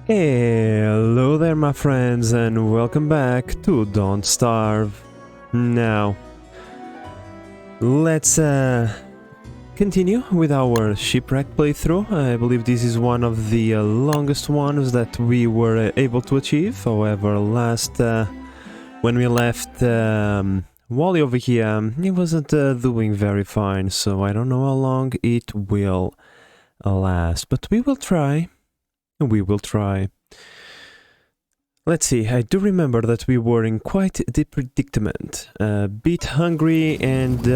Hello there, my friends, and welcome back to Don't Starve. Now, let's continue with our shipwreck playthrough. I believe this is one of the longest ones that we were able to achieve. However, when we left Wally over here, he wasn't doing very fine, so I don't know how long it will last, but we will try. We will try. Let's see, I do remember that we were in quite the predicament. A bit hungry and,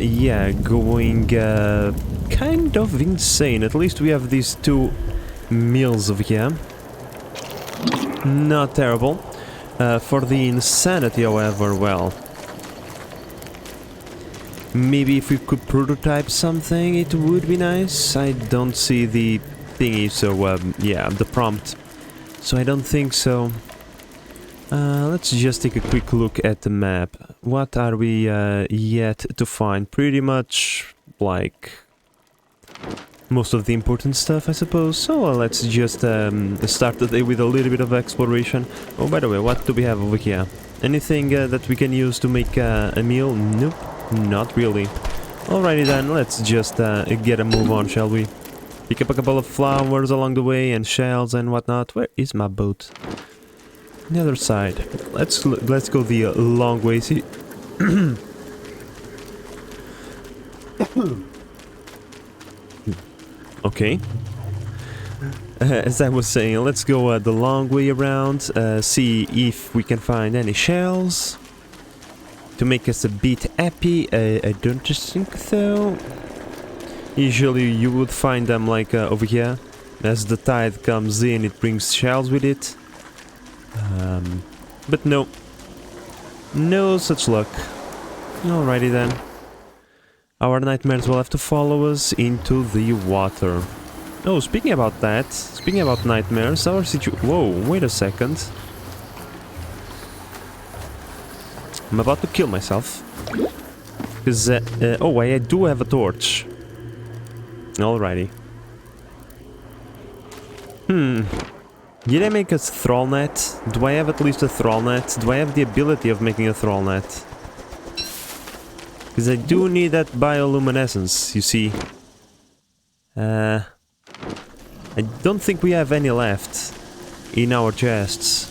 yeah, going kind of insane. At least we have these two meals over here. Not terrible. For the insanity, however, well... maybe if we could prototype something, it would be nice. I don't see the thingy, so yeah, the prompt, so I don't think so. Let's just take a quick look at the map. What are we yet to find? Pretty much like most of the important stuff, I suppose. So let's just start the day with a little bit of exploration. Oh, by the way, what do we have over here? Anything that we can use to make a meal? Nope, not really. Alrighty then, let's just get a move on, shall we? Pick up a couple of flowers along the way and shells and whatnot. Where is my boat? The other side. Let's go the long way. See. Okay. As I was saying, let's go the long way around. See if we can find any shells to make us a bit happy. I don't just think so. Usually you would find them like over here. As the tide comes in, it brings shells with it. But no. No such luck. Alrighty then. Our nightmares will have to follow us into the water. Oh, speaking about that, speaking about nightmares, our situation... Whoa, wait a second. I'm about to kill myself. Because, oh, I do have a torch. Alrighty. Did I make a thrall net? Do I have at least a thrall net? Do I have the ability of making a thrall net? Because I do need that bioluminescence, you see. I don't think we have any left in our chests.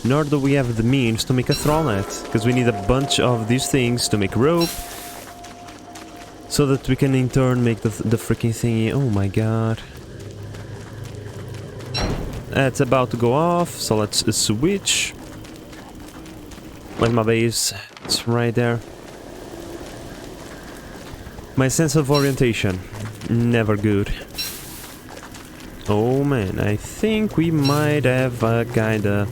Nor do we have the means to make a thrall net. Because we need a bunch of these things to make rope. So that we can in turn make the freaking thingy. Oh my god. It's about to go off, so let's switch. Like my base, it's right there. My sense of orientation, never good. Oh man, I think we might have kinda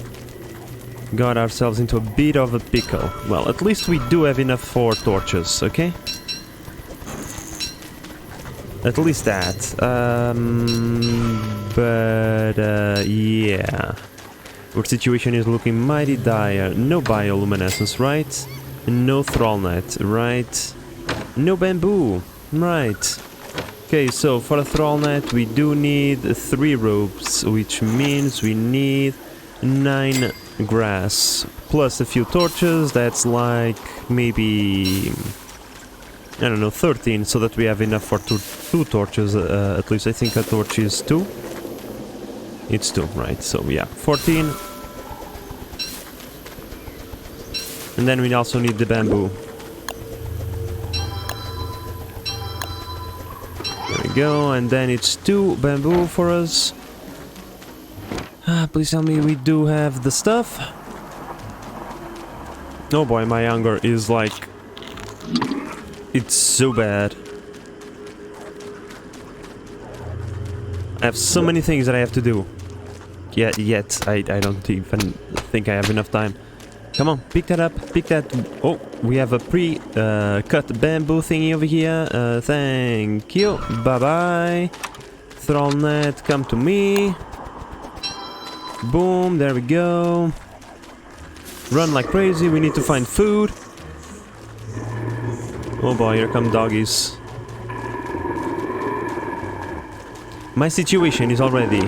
got ourselves into a bit of a pickle. Well, at least we do have enough for torches, okay? At least that. Yeah. Our situation is looking mighty dire. No bioluminescence, right? No thrall net, right? No bamboo, right? Okay, so for a thrall net we do need 3 ropes, which means we need 9 grass. Plus a few torches, that's like maybe... I don't know, 13, so that we have enough for two torches, at least. I think a torch is 2. It's 2, right, so yeah, 14. And then we also need the bamboo. There we go, and then it's 2 bamboo for us. Please tell me we do have the stuff. Oh boy, my hunger is like... it's so bad. I have so many things that I have to do. Yet I don't even think I have enough time. Come on, pick that up, pick that... Oh, we have a pre-cut bamboo thingy over here. Thank you. Bye-bye. Thrall net, come to me. Boom, there we go. Run like crazy, we need to find food. Oh boy, here come doggies. My situation is already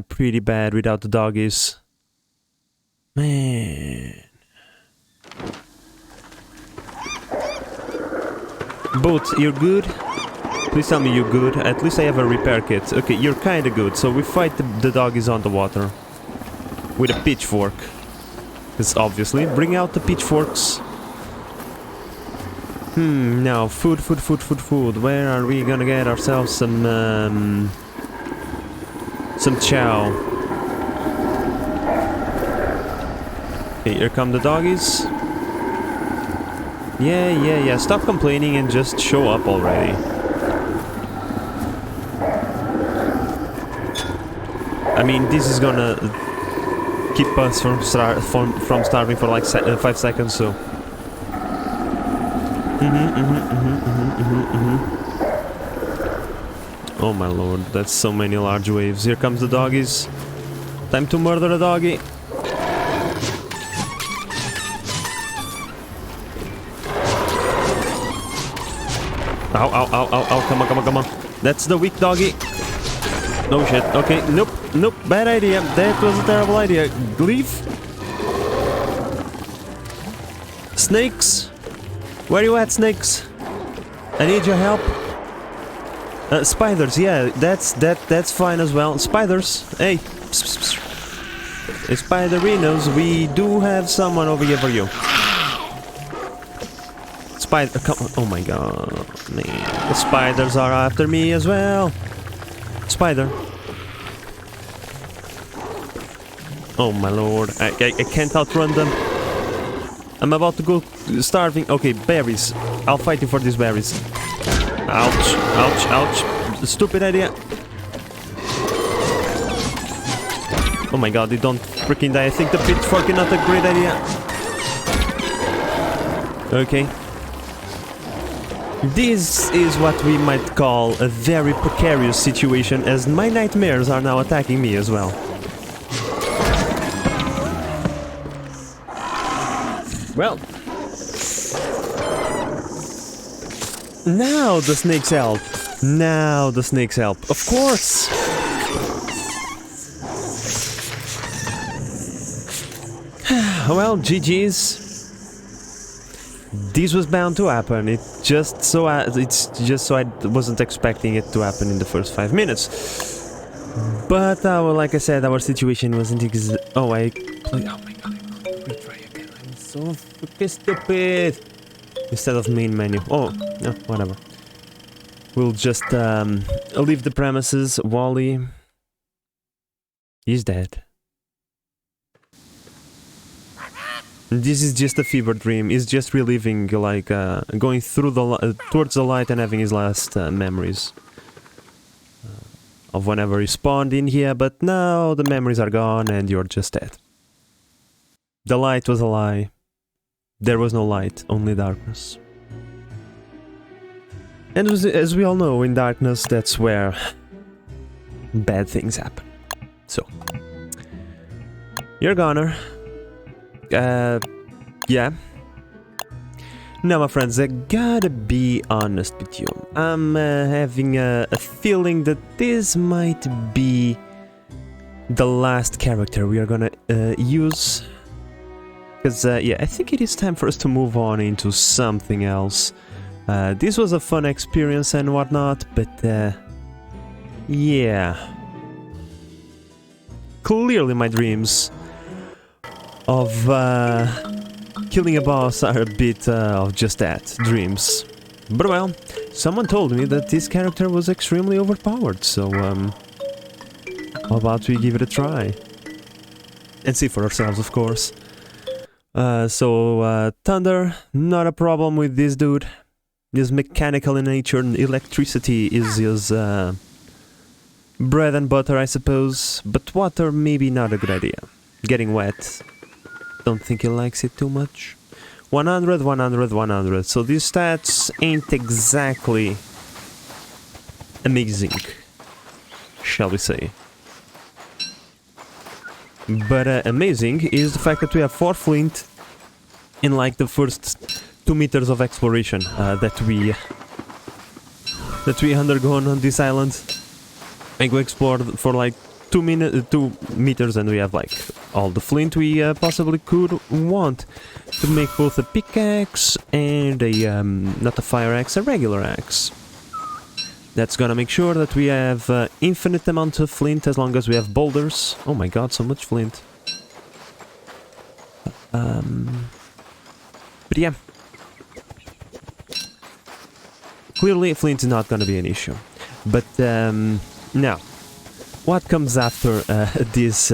Pretty bad without the doggies. Man. Boat, you're good? Please tell me you're good. At least I have a repair kit. Okay, you're kinda good. So we fight the doggies on the water. With a pitchfork. Because obviously, bring out the pitchforks. Now, food. Where are we gonna get ourselves some chow? Okay, here come the doggies. Yeah. Stop complaining and just show up already. I mean, this is gonna keep us from starving for like 5 seconds, so... Oh my lord, that's so many large waves. Here comes the doggies. Time to murder a doggy. Ow, come on. That's the weak doggy. No shit, okay, nope, bad idea. That was a terrible idea. Leave. Snakes? Where you at, snakes? I need your help. Spiders, yeah, that's fine as well. Spiders, hey. Spiderinos, we do have someone over here for you. Spider, come on. Oh my god, man. The spiders are after me as well. Spider. Oh my lord, I can't outrun them. I'm about to go starving. Okay, berries. I'll fight you for these berries. Ouch. Stupid idea. Oh my god, they don't freaking die. I think the pitchfork is not a great idea. Okay. This is what we might call a very precarious situation, as my nightmares are now attacking me as well. Well, now the snakes help. Of course. Well, GG's. This was bound to happen. It's just so I wasn't expecting it to happen in the first 5 minutes. But like I said, our situation wasn't oh my god. So freaking stupid. Instead of main menu. Oh, no, whatever. We'll just leave the premises. Wally is dead. This is just a fever dream. He's just reliving, like, going through towards the light and having his last memories of whenever he spawned in here. But now the memories are gone and you're just dead. The light was a lie. There was no light, only darkness. And as we all know, in darkness, that's where bad things happen. So, you're a goner. Yeah. Now, my friends, I gotta be honest with you. I'm having a feeling that this might be the last character we are gonna use. Because, yeah, I think it is time for us to move on into something else. This was a fun experience and whatnot, but, yeah. Clearly my dreams of killing a boss are a bit of just that, dreams. But well, someone told me that this character was extremely overpowered, so, how about we give it a try? And see for ourselves, of course. Thunder, not a problem with this dude. He's mechanical in nature, and electricity is his bread and butter, I suppose. But water, maybe not a good idea. Getting wet, don't think he likes it too much. 100, 100, 100. So these stats ain't exactly amazing, shall we say. But amazing is the fact that we have 4 flint in like the first 2 meters of exploration that we undergone on this island. And we explored for like 2 meters, and we have like all the flint we possibly could want to make both a pickaxe and a not a fire axe, a regular axe. That's gonna make sure that we have infinite amount of flint as long as we have boulders. Oh my god, so much flint. But yeah, clearly flint is not gonna be an issue. But now, what comes after this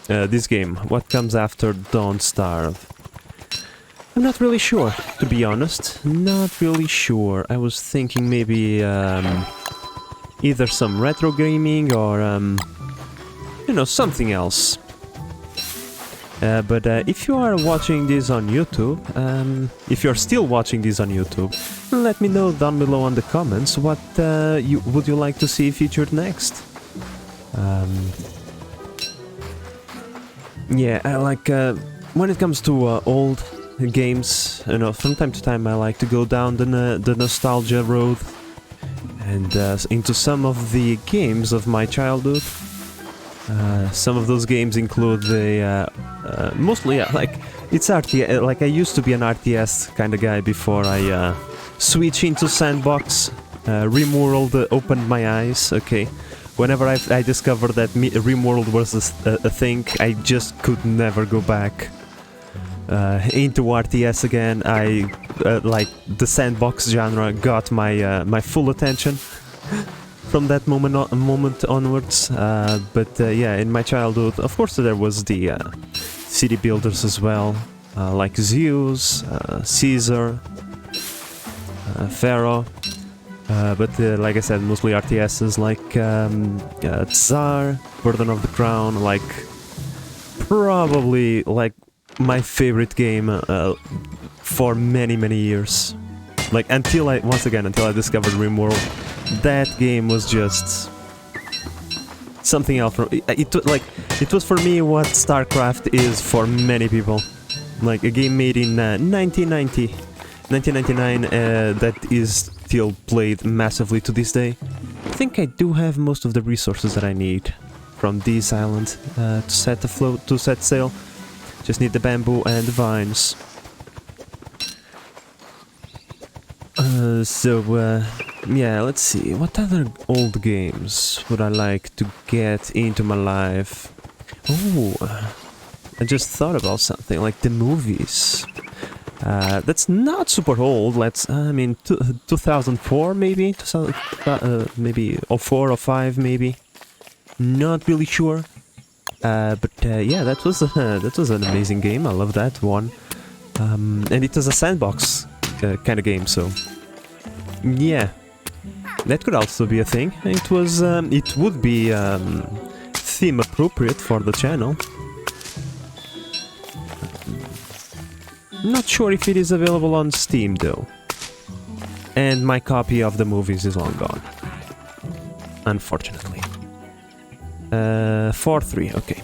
this game? What comes after Don't Starve? I'm not really sure, to be honest. Not really sure. I was thinking maybe either some retro gaming or you know, something else. But if you are watching this on YouTube, if you're still watching this on YouTube, let me know down below in the comments what would you like to see featured next. Yeah, I like when it comes to old games, you know, from time to time I like to go down the nostalgia road and into some of the games of my childhood. Some of those games include the mostly like it's RTS. Like I used to be an RTS kind of guy before I switched into sandbox. RimWorld opened my eyes. Okay, whenever I discovered that RimWorld was a thing, I just could never go back into RTS again. I like the sandbox genre got my my full attention. From that moment onwards, but yeah, in my childhood, of course, there was the city builders as well, like Zeus, Caesar, Pharaoh, but like I said, mostly RTSs like Tsar, Burden of the Crown, like probably like my favorite game for many years. Like until I discovered RimWorld. That game was just something else. It was for me what StarCraft is for many people. Like a game made in 1999 that is still played massively to this day. I think I do have most of the resources that I need from this island to set sail. Just need the bamboo and the vines. Yeah, let's see, what other old games would I like to get into my life? Oh, I just thought about something, like the movies. That's not super old, I mean, 2004 maybe? Maybe, or 4 or 5 maybe? Not really sure. But yeah, that was an amazing game, I love that one. And it was a sandbox kind of game, so... Yeah. That could also be a thing. It would be theme appropriate for the channel. Not sure if it is available on Steam though. And my copy of the movies is long gone. Unfortunately. 4-3, okay.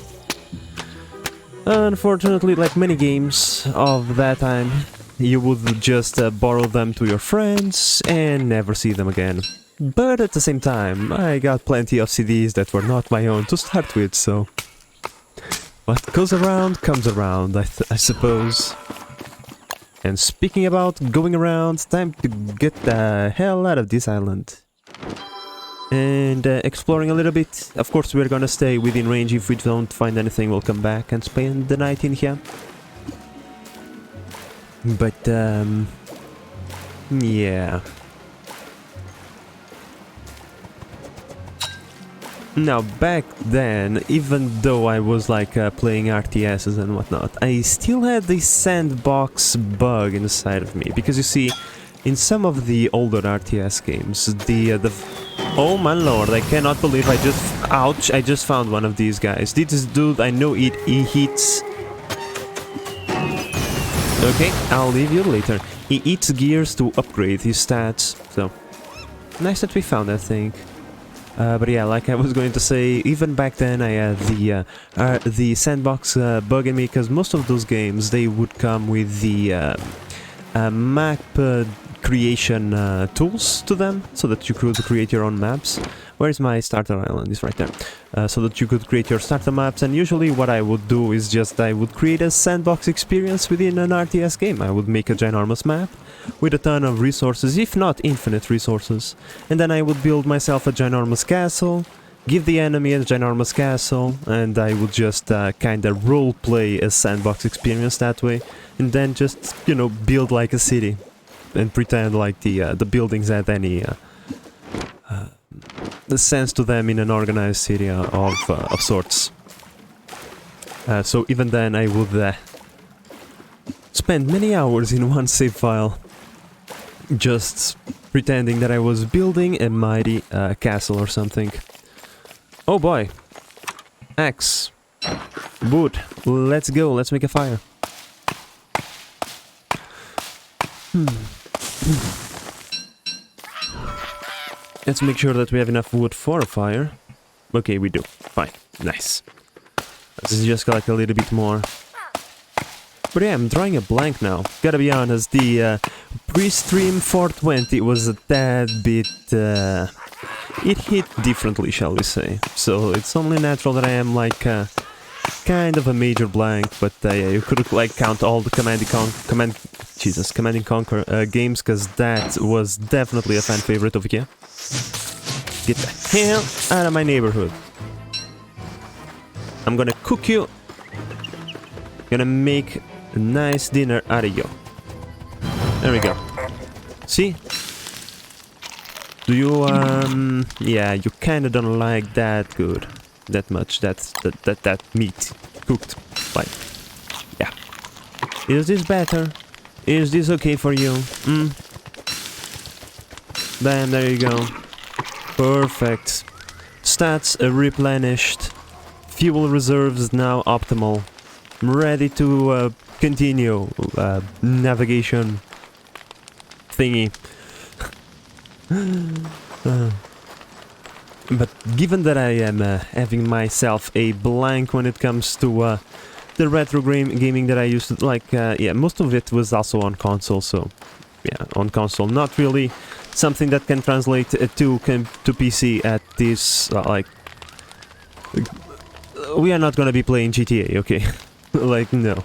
Unfortunately, like many games of that time, you would just borrow them to your friends and never see them again. But at the same time, I got plenty of CDs that were not my own to start with, so... What goes around comes around, I suppose. And speaking about going around, time to get the hell out of this island. And exploring a little bit. Of course, we're gonna stay within range. If we don't find anything, we'll come back and spend the night in here. But, yeah. Now, back then, even though I was like playing RTSs and whatnot, I still had this sandbox bug inside of me. Because you see, in some of the older RTS games, oh my lord, I cannot believe ouch, I just found one of these guys. This dude, I know he hits... Okay, I'll leave you later. He eats gears to upgrade his stats, so... Nice that we found that thing. But yeah, like I was going to say, even back then I had the sandbox bug in me, because most of those games, they would come with the map creation tools to them, so that you could create your own maps. Where is my starter island? It's right there. So that you could create your starter maps, and usually what I would do is just I would create a sandbox experience within an RTS game. I would make a ginormous map with a ton of resources, if not infinite resources, and then I would build myself a ginormous castle, give the enemy a ginormous castle, and I would just kinda roleplay a sandbox experience that way, and then just, you know, build like a city and pretend like the buildings had any sense to them in an organized city of sorts. So even then I would spend many hours in one save file just pretending that I was building a mighty castle or something. Oh boy! Axe! Wood! Let's go, let's make a fire. Let's make sure that we have enough wood for a fire. Okay, we do. Fine. Nice. Let's just collect a little bit more. But yeah, I'm drawing a blank now. Gotta be honest, the pre-stream 420 was a tad bit... it hit differently, shall we say. So it's only natural that I am like kind of a major blank, but yeah, you could like count all the Command and Conquer games, because that was definitely a fan favorite over here. Get the hell out of my neighborhood. I'm gonna cook you. Gonna make a nice dinner out of you. There we go. See? Do you, yeah, you kinda don't like that good. That much, that meat cooked. Like, yeah. Is this better? Is this okay for you? Bam, there you go. Perfect. Stats replenished. Fuel reserves now optimal. Ready to continue navigation thingy. But given that I am having myself a blank when it comes to the retro gaming that I used to like, yeah, most of it was also on console, so yeah, on console, not really something that can translate to PC at this, like, we are not gonna be playing GTA, okay? Like, no.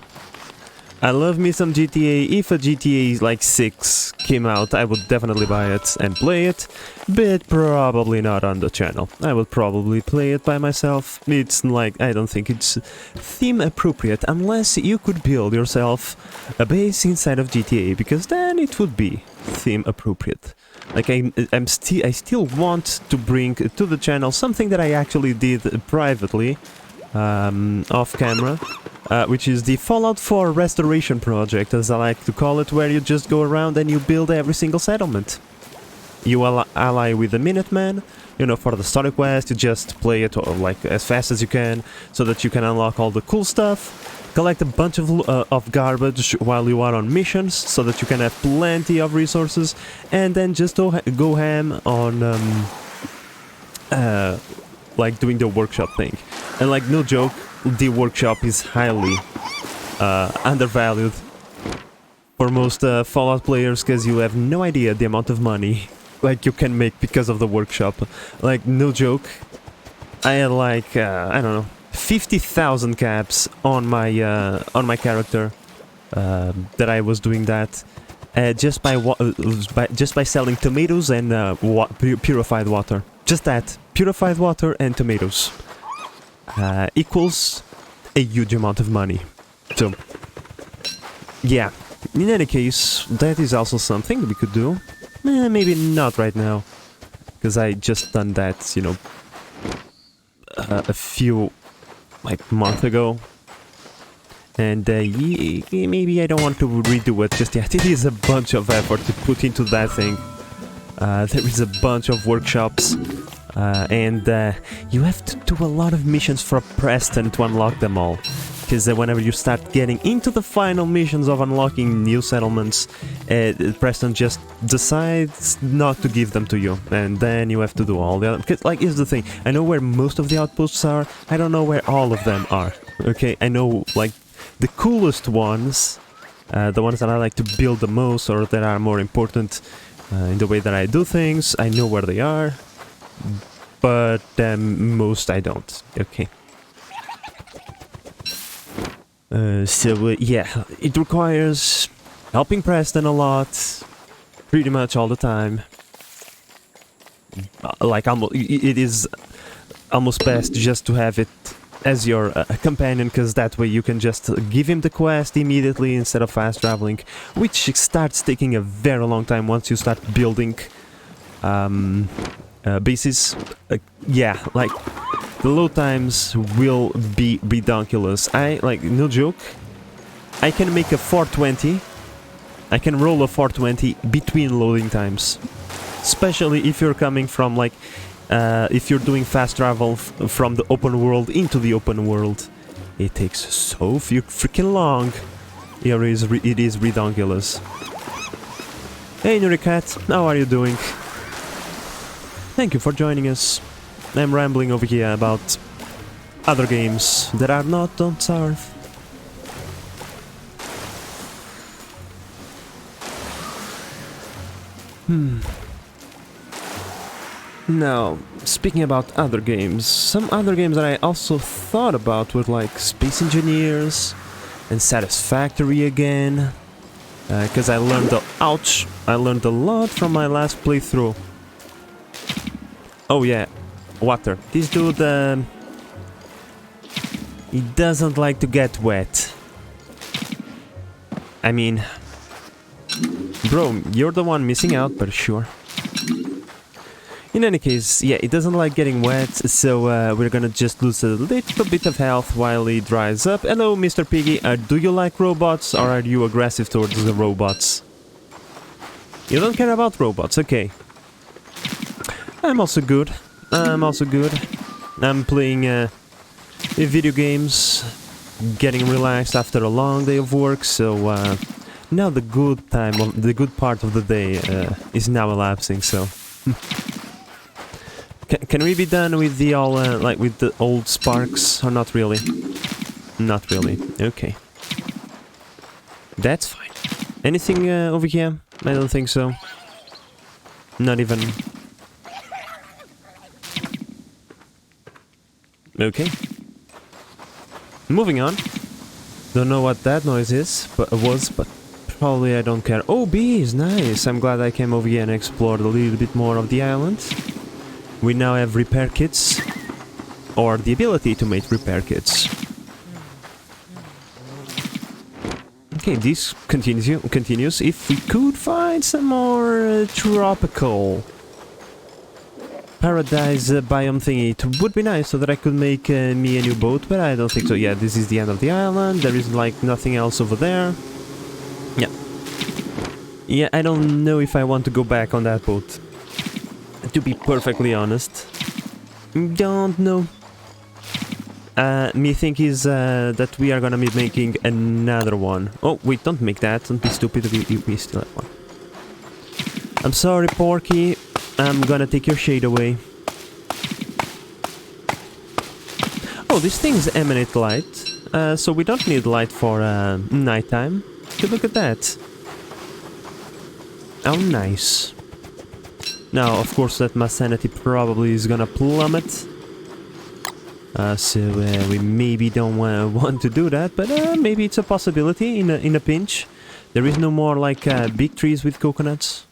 I love me some GTA. If a GTA like 6 came out, I would definitely buy it and play it, but probably not on the channel. I would probably play it by myself. It's like, I don't think it's theme appropriate unless you could build yourself a base inside of GTA, because then it would be theme appropriate. Like, I still want to bring to the channel something that I actually did privately, off camera. Which is the Fallout 4 restoration project, as I like to call it, where you just go around and you build every single settlement. You ally with the Minutemen, you know, for the story quest, you just play it like as fast as you can, so that you can unlock all the cool stuff, collect a bunch of garbage while you are on missions, so that you can have plenty of resources, and then just go ham on, like, doing the workshop thing. And like, no joke, the workshop is highly undervalued for most Fallout players, because you have no idea the amount of money like you can make because of the workshop. Like, no joke, I had like I don't know, 50,000 caps on my character that I was doing that just by selling tomatoes and purified water. Just that, purified water and tomatoes. Equals a huge amount of money. So, yeah, in any case, that is also something we could do. Maybe not right now, because I just done that, you know, a few, like, months ago. And maybe I don't want to redo it just yet. It is a bunch of effort to put into that thing. There is a bunch of workshops. And you have to do a lot of missions for Preston to unlock them all. Because whenever you start getting into the final missions of unlocking new settlements, Preston just decides not to give them to you. And then you have to do all the other... Because, like, here's the thing. I know where most of the outposts are. I don't know where all of them are. Okay, I know, like, the coolest ones The ones that I like to build the most or that are more important in the way that I do things. I know where they are, but most I don't. Okay. Yeah, it requires helping Preston a lot, pretty much all the time. Like, it is almost best just to have it as your companion, because that way you can just give him the quest immediately instead of fast traveling, which starts taking a very long time once you start building bases. Yeah, like, the load times will be ridiculous. Like, no joke, I can make a 420, I can roll a 420 between loading times. Especially if you're coming from, like, if you're doing fast travel from the open world into the open world. It takes so freaking long. It is ridiculous. Hey Nuricat, how are you doing? Thank you for joining us. I'm rambling over here about other games that are not dontstarve. Now, speaking about other games, some other games that I also thought about were like Space Engineers and Satisfactory again, because I learned I learned a lot from my last playthrough. Oh yeah, water. This dude, he doesn't like to get wet. I mean, bro, you're the one missing out, but sure. In any case, yeah, it doesn't like getting wet, so we're gonna just lose a little bit of health while he dries up. Hello, Mr. Piggy. Do you like robots, or are you aggressive towards the robots? You don't care about robots, okay. I'm also good. I'm playing video games, getting relaxed after a long day of work, so now the good part of the day is now elapsing, so... Can we be done with the like with the old sparks, or not really? Not really. Okay. That's fine. Anything over here? I don't think so. Not even. Okay. Moving on. Don't know what that noise is, but probably I don't care. Oh, bees, nice. I'm glad I came over here and explored a little bit more of the island. We now have repair kits, or the ability to make repair kits. Okay, this continues. If we could find some more tropical paradise biome thingy, it would be nice so that I could make me a new boat, but I don't think so. Yeah, this is the end of the island. There is like nothing else over there. Yeah. Yeah, I don't know if I want to go back on that boat. To be perfectly honest, don't know. Me think is that we are gonna be making another one. Oh wait, don't make that. Don't be stupid. We still have one. I'm sorry, Porky. I'm gonna take your shade away. Oh, these things emanate light, so we don't need light for nighttime. Look at that. How nice. Now, of course, that my sanity probably is gonna plummet. So we maybe don't want to do that, but maybe it's a possibility in a pinch. There is no more like big trees with coconuts.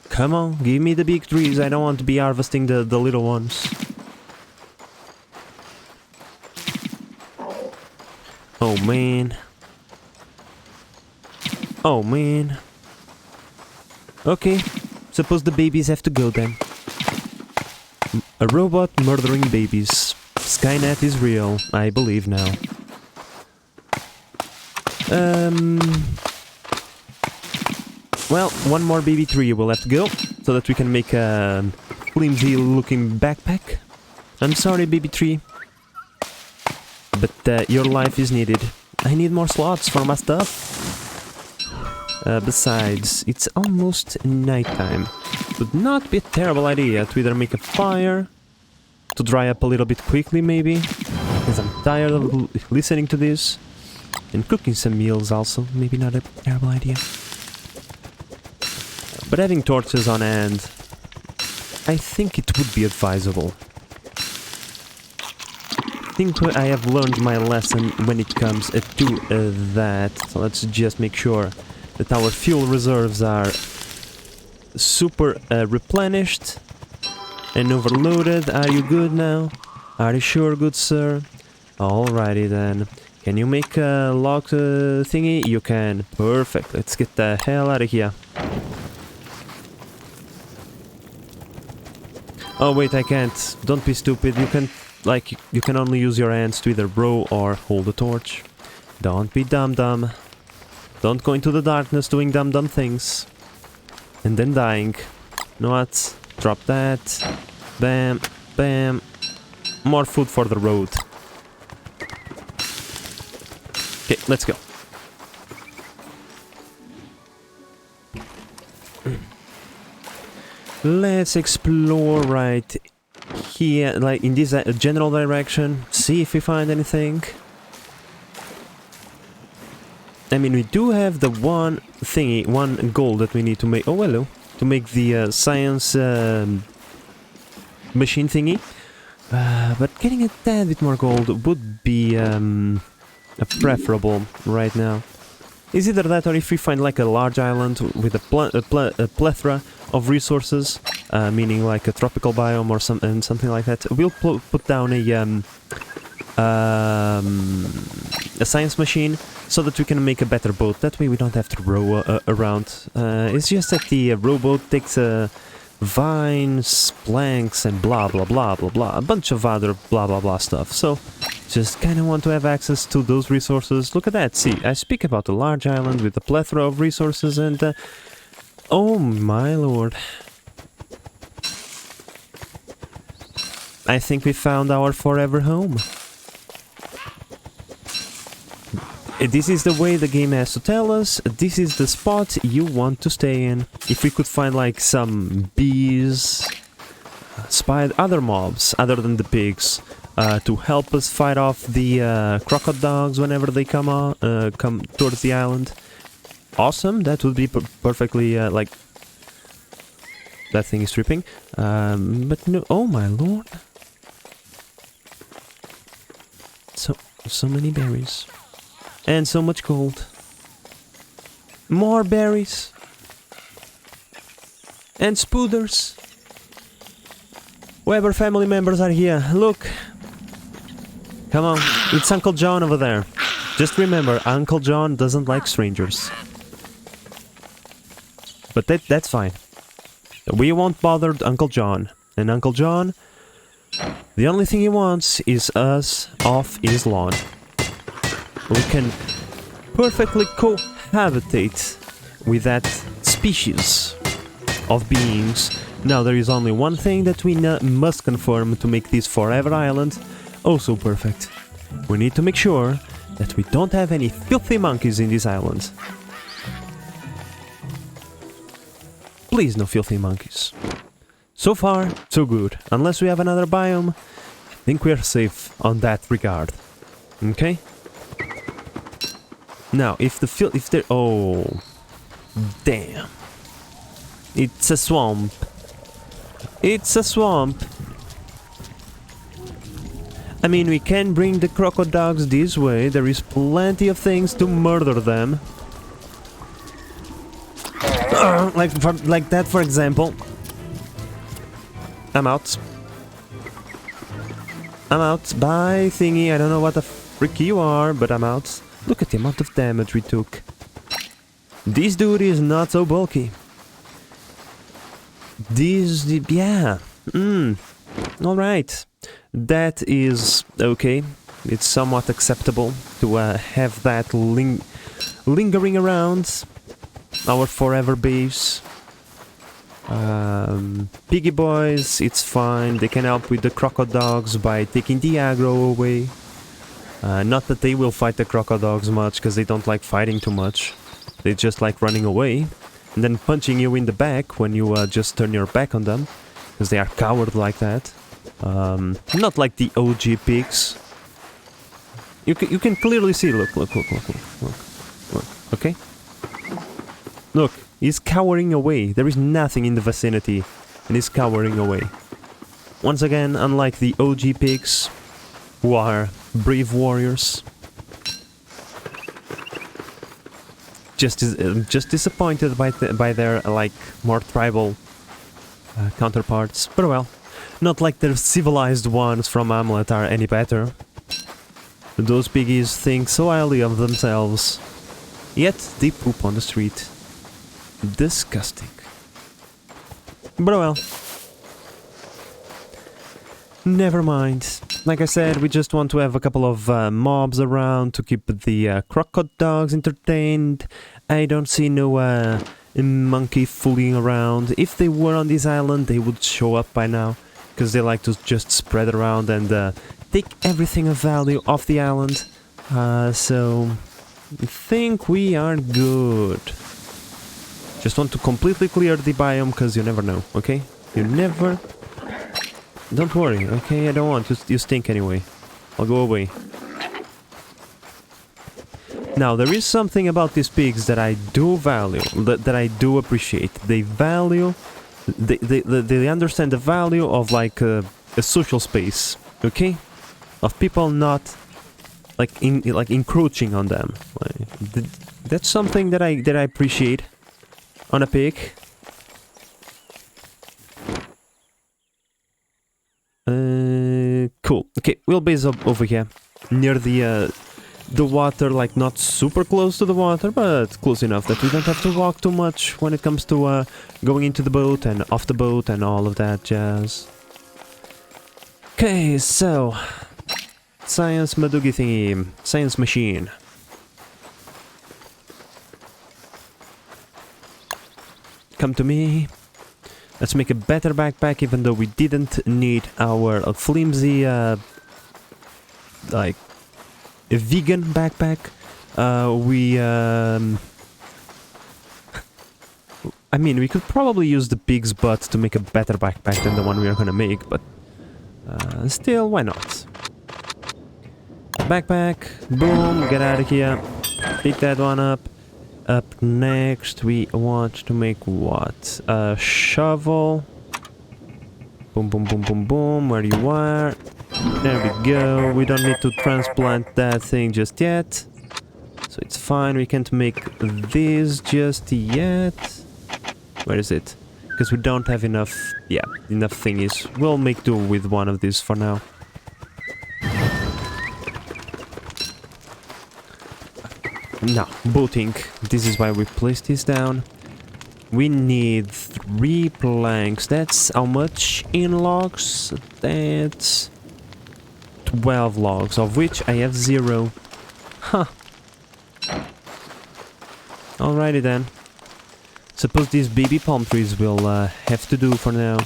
Come on, give me the big trees. I don't want to be harvesting the little ones. Oh man. Oh man. Okay, suppose the babies have to go then. A robot murdering babies. Skynet is real, I believe now. Well, one more baby tree will have to go, so that we can make a flimsy looking backpack. I'm sorry, baby tree, but your life is needed. I need more slots for my stuff. Besides, it's almost nighttime. Would not be a terrible idea to either make a fire, to dry up a little bit quickly maybe, because I'm tired of listening to this. And cooking some meals also, maybe not a terrible idea. But having torches on hand, I think it would be advisable. I think I have learned my lesson when it comes to that. So let's just make sure that our fuel reserves are super replenished and overloaded. Are you good now? Are you sure, good sir? Alrighty then. Can you make a log thingy? You can. Perfect. Let's get the hell out of here. Oh wait, I can't. Don't be stupid. You can, like, you can only use your hands to either row or hold a torch. Don't be dumb. Don't go into the darkness doing dumb things. And then dying. You know what? Drop that. Bam. Bam. More food for the road. Okay, let's go. Let's explore right here, like in this general direction. See if we find anything. I mean, we do have the one thingy, one goal that we need to make. Oh, hello. To make the science machine thingy. But getting a tad bit more gold would be preferable right now. Is either that, or if we find like a large island with a plethora of resources, meaning like a tropical biome or something like that, we'll put down a science machine so that we can make a better boat. That way we don't have to row around. It's just that the rowboat takes vines, planks, and blah blah blah blah blah, a bunch of other blah blah blah stuff. So just kind of want to have access to those resources. Look at that. See, I speak about a large island with a plethora of resources, and oh my lord, I think we found our forever home. This is the way the game has to tell us. This is the spot you want to stay in. If we could find like some bees, other mobs other than the pigs, to help us fight off the crocodiles whenever they come towards the island. Awesome, that would be perfectly like... That thing is tripping. But no, oh my lord. So many berries. And so much gold. More berries. And spooders. Whoever family members are here, look. Come on, it's Uncle John over there. Just remember, Uncle John doesn't like strangers. But that's fine. We won't bother Uncle John. And Uncle John, the only thing he wants is us off his lawn. We can perfectly cohabitate with that species of beings. Now there is only one thing that we must confirm to make this forever island also perfect. We need to make sure that we don't have any filthy monkeys in this island. Please, no filthy monkeys. So far, so good. Unless we have another biome, I think we are safe on that regard. Okay? Now, if there... Oh... Damn. It's a swamp. It's a swamp. I mean, we can bring the crocodiles this way. There is plenty of things to murder them. Like that, for example. I'm out. I'm out. Bye, thingy. I don't know what the frick you are, but I'm out. Look at the amount of damage we took. This dude is not so bulky. Yeah. Alright. That is okay. It's somewhat acceptable to have that lingering around our forever base. Piggy boys, it's fine. They can help with the crocodiles by taking the aggro away. Not that they will fight the crocodiles much, because they don't like fighting too much. They just like running away and then punching you in the back when you just turn your back on them, because they are coward like that. Not like the OG pigs. You can clearly see. Look. Okay. Look, he's cowering away. There is nothing in the vicinity, and he's cowering away. Once again, unlike the OG pigs, who are brave warriors. Just disappointed by their like more tribal counterparts, but well, not like the civilized ones from Hamlet are any better. Those piggies think so highly of themselves, yet they poop on the street. Disgusting. But well, never mind. Like I said, we just want to have a couple of mobs around to keep the crocodile dogs entertained. I don't see no monkey fooling around. If they were on this island, they would show up by now, because they like to just spread around and take everything of value off the island. So I think we are good. Just want to completely clear the biome, because you never know, okay? You never... Don't worry, okay? I don't want you stink anyway. I'll go away. Now, there is something about these pigs that I do value, that I do appreciate. They value... They understand the value of, like, a social space, okay? Of people not, like, encroaching on them. That's something that I appreciate on a pig. Cool. Okay, we'll base up over here, near the water, like not super close to the water, but close enough that we don't have to walk too much when it comes to going into the boat and off the boat and all of that jazz. Okay, so science Madugi thingy, science machine. Come to me. Let's make a better backpack, even though we didn't need our flimsy, like, a vegan backpack. I mean, we could probably use the pig's butt to make a better backpack than the one we are gonna make, but still, why not? Backpack, boom, get out of here. Pick that one up. Up next, we want to make what? A shovel. Boom, boom, boom, boom, boom. Where you are? There we go. We don't need to transplant that thing just yet. So it's fine. We can't make this just yet. Where is it? Because we don't have enough... Yeah, enough thingies. We'll make do with one of these for now. Now, boating. This is why we placed this down. We need 3 planks. That's how much in logs? That's 12 logs, of which I have 0. Huh. Alrighty then. Suppose these baby palm trees will have to do for now.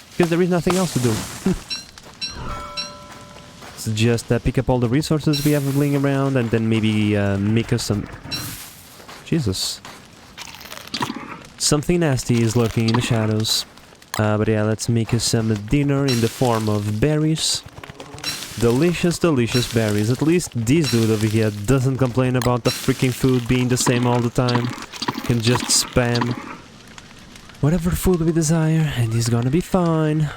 Because there is nothing else to do. Just pick up all the resources we have laying around and then maybe make us some... Jesus. Something nasty is lurking in the shadows. But yeah, let's make us some dinner in the form of berries. Delicious, delicious berries. At least this dude over here doesn't complain about the freaking food being the same all the time. Can just spam whatever food we desire and he's gonna be fine.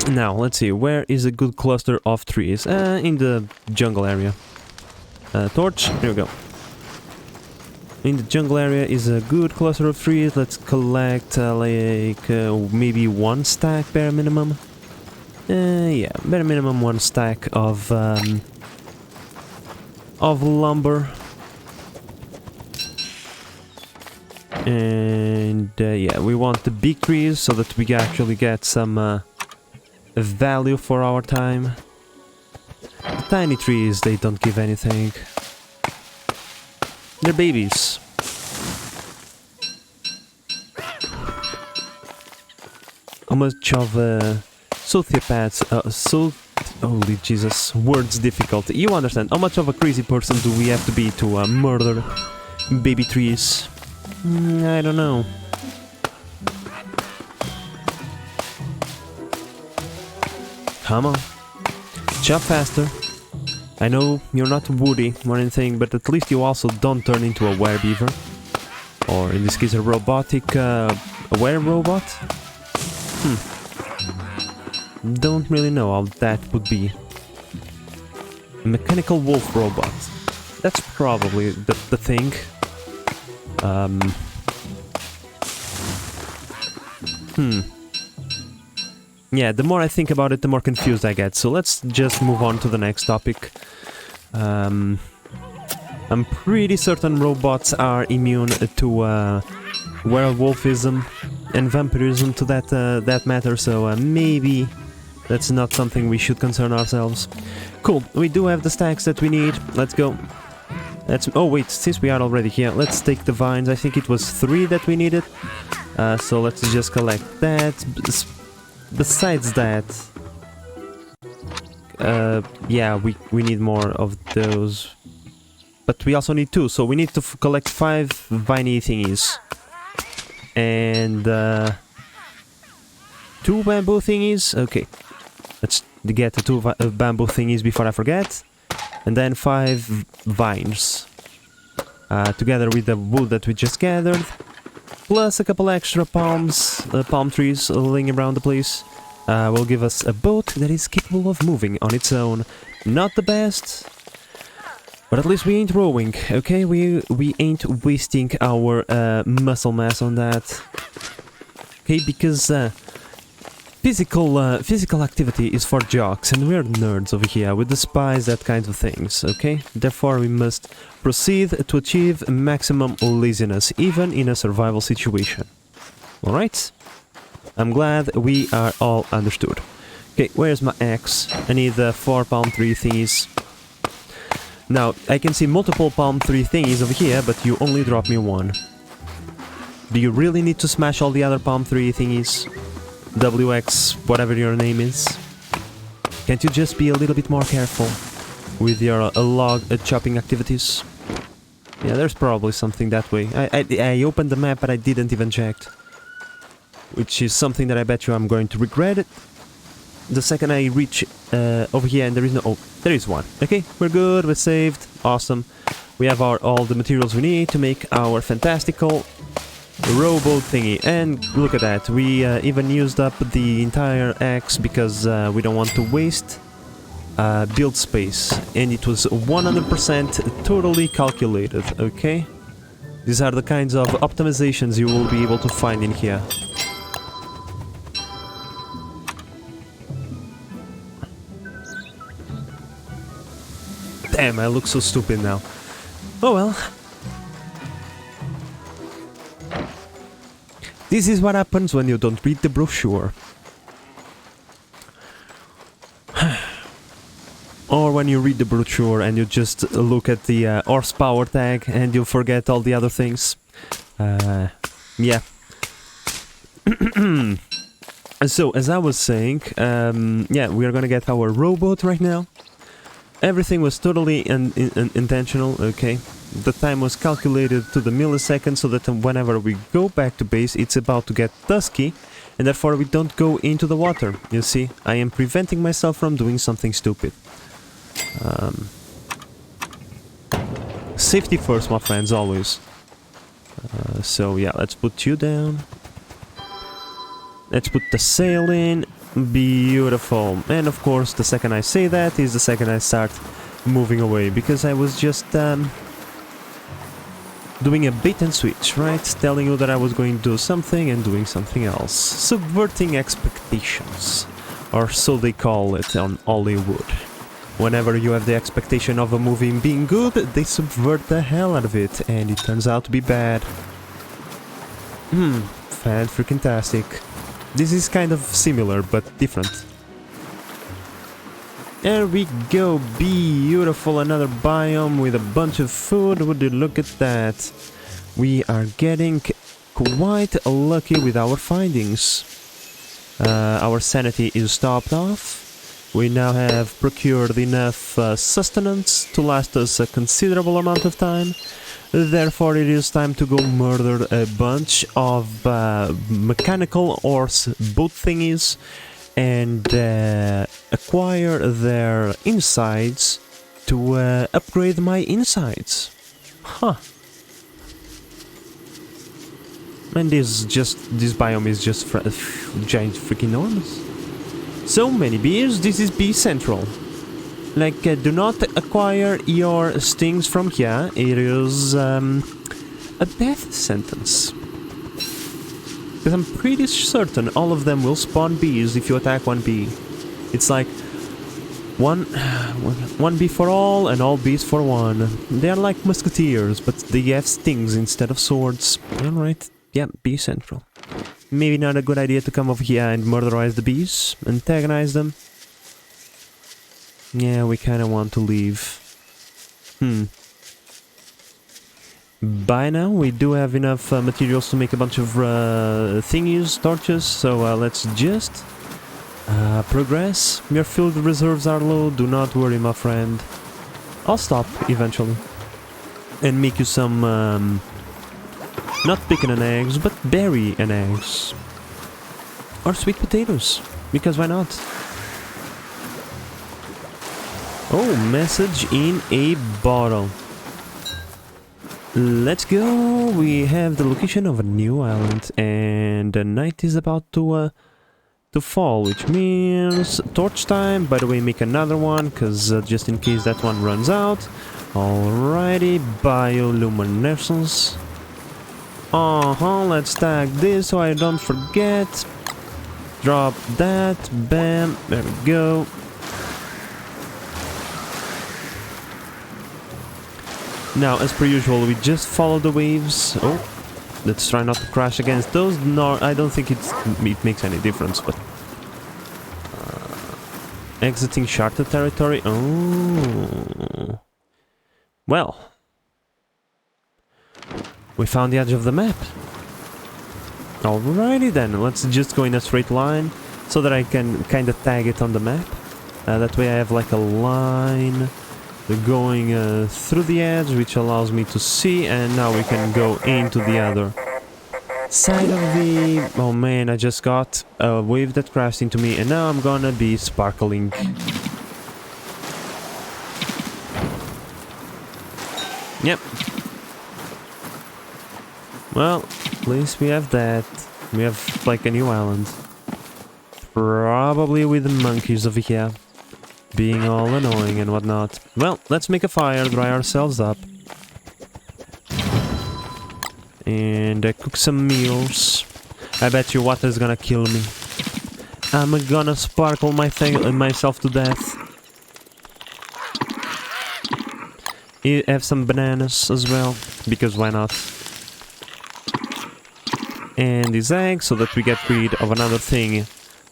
Now, let's see, where is a good cluster of trees? In the jungle area. Torch, here we go. In the jungle area is a good cluster of trees. Let's collect, maybe 1 stack, bare minimum. Yeah, bare minimum 1 stack of lumber. And, yeah, we want the big trees so that we actually get some... value for our time. The tiny trees, they don't give anything. They're babies. How much of sociopaths, holy Jesus, words difficult. You understand, how much of a crazy person do we have to be to murder baby trees? I don't know. Come on. Chop faster. I know you're not woody or anything, but at least you also don't turn into a werebeaver. Or in this case a robotic a were-robot? Don't really know how that would be. A mechanical wolf robot. That's probably the thing. Yeah, the more I think about it, the more confused I get. So let's just move on to the next topic. I'm pretty certain robots are immune to werewolfism and vampirism to that matter, so maybe that's not something we should concern ourselves. Cool, we do have the stacks that we need. Let's go. Oh wait, since we are already here, let's take the vines. I think it was 3 that we needed. So let's just collect that. Besides that, yeah, we need more of those. But we also need 2, so we need to collect 5 viney thingies. And 2 bamboo thingies? Okay. Let's get the 2 bamboo thingies before I forget. And then 5 vines. Together with the wood that we just gathered. Plus a couple extra palm trees laying around the place. Will give us a boat that is capable of moving on its own. Not the best, but at least we ain't rowing, okay? We ain't wasting our muscle mass on that. Okay, because physical activity is for jocks, and we're nerds over here. We despise that kind of things, okay? Therefore, we must proceed to achieve maximum laziness, even in a survival situation. Alright? I'm glad we are all understood. Okay, where's my axe? I need the 4 palm tree thingies. Now, I can see multiple palm tree thingies over here, but you only drop me 1. Do you really need to smash all the other palm tree thingies? WX, whatever your name is. Can't you just be a little bit more careful with your log chopping activities? Yeah, there's probably something that way. I opened the map, but I didn't even check. Which is something that I bet you I'm going to regret it. The second I reach over here and there is no... Oh, there is one. Okay, we're good, we're saved. Awesome. We have all the materials we need to make our fantastical rowboat thingy. And look at that, we even used up the entire axe because we don't want to waste build space. And it was 100% totally calculated, okay? These are the kinds of optimizations you will be able to find in here. Damn, I look so stupid now. Oh well. This is what happens when you don't read the brochure. Or when you read the brochure and you just look at the horsepower tag and you forget all the other things. Yeah. So, as I was saying, yeah, we are gonna get our rowboat right now. Everything was totally intentional, okay? The time was calculated to the millisecond so that whenever we go back to base, it's about to get dusky, and therefore we don't go into the water. You see, I am preventing myself from doing something stupid. Safety first, my friends, always. So yeah, let's put you down. Let's put the sail in. Beautiful. And of course, the second I say that is the second I start moving away, because I was just doing a bait and switch, right? Telling you that I was going to do something and doing something else. Subverting expectations. Or so they call it on Hollywood. Whenever you have the expectation of a movie being good, they subvert the hell out of it, and it turns out to be bad. Fan-freaking-tastic. This is kind of similar, but different. There we go, beautiful, another biome with a bunch of food. Would you look at that? We are getting quite lucky with our findings. Our sanity is topped off. We now have procured enough sustenance to last us a considerable amount of time. Therefore, it is time to go murder a bunch of mechanical horse boat thingies and acquire their insides to upgrade my insides. Huh. And this biome is just giant freaking enormous. So many bees, this is bee central. Like, do not acquire your stings from here, it is a death sentence. Because I'm pretty certain all of them will spawn bees if you attack one bee. It's like one bee for all and all bees for one. They are like musketeers, but they have stings instead of swords. Alright, yeah, bee central. Maybe not a good idea to come over here and murderize the bees, antagonize them. Yeah, we kinda want to leave. By now, we do have enough materials to make a bunch of thingies, torches, so let's just progress. Your field reserves are low, do not worry, my friend. I'll stop, eventually. And make you some, not picking an eggs, but berry an eggs. Or sweet potatoes, because why not? Oh, message in a bottle. Let's go. We have the location of a new island, and the night is about to fall, which means torch time. By the way, make another one, because just in case that one runs out. Alrighty, bioluminescence. Let's tag this so I don't forget. Drop that, bam, there we go. Now, as per usual, we just follow the waves. Oh, let's try not to crash against those. No, I don't think it makes any difference, but... exiting charted territory. Oh. Well. We found the edge of the map. Alrighty then, let's just go in a straight line, so that I can kind of tag it on the map. That way I have like a line... going through the edge, which allows me to see, and now we can go into the other side of the... Oh man, I just got a wave that crashed into me, and now I'm gonna be sparkling. Yep. Well, at least we have that. We have like a new island. Probably with the monkeys over here. Being all annoying and whatnot. Well, let's make a fire, dry ourselves up. And cook some meals. I bet you water's gonna kill me. I'm gonna sparkle myself to death. Have some bananas as well, because why not? And these eggs, so that we get rid of another thing,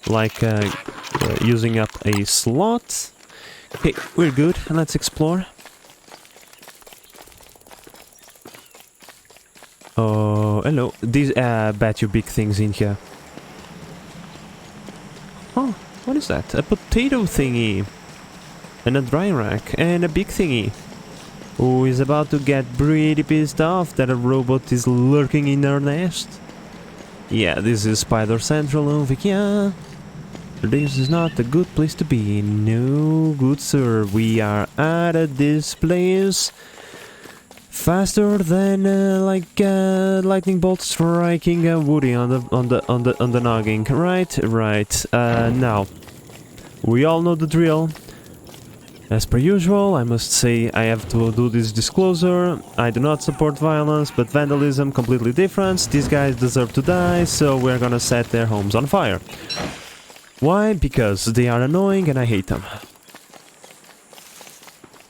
like using up a slot. Okay, we're good. Let's explore. Oh, hello. These bet you big things in here. Oh, what is that? A potato thingy. And a dry rack. And a big thingy. Who is about to get pretty pissed off that a robot is lurking in her nest. Yeah, this is Spider Central over here. This is not a good place to be. No, good sir. We are out of this place faster than lightning bolts striking Woody on the noggin. Right. Now we all know the drill. As per usual, I must say I have to do this disclosure. I do not support violence, but vandalism completely different. These guys deserve to die, so we're gonna set their homes on fire. Why? Because they are annoying and I hate them.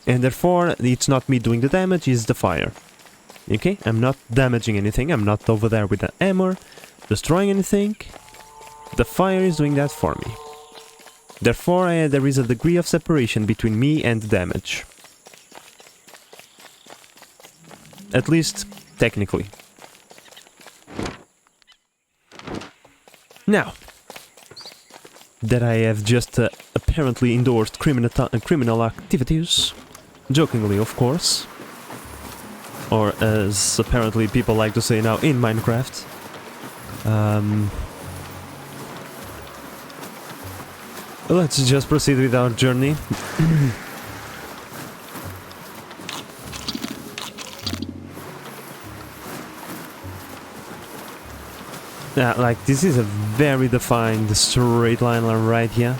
And therefore, it's not me doing the damage, it's the fire. Okay? I'm not damaging anything, I'm not over there with the hammer, destroying anything. The fire is doing that for me. Therefore, there is a degree of separation between me and the damage. At least, technically. Now, that I have just apparently endorsed criminal activities. Jokingly, of course. Or as apparently people like to say now in Minecraft. Let's just proceed with our journey. Like, this is a very defined straight line right here.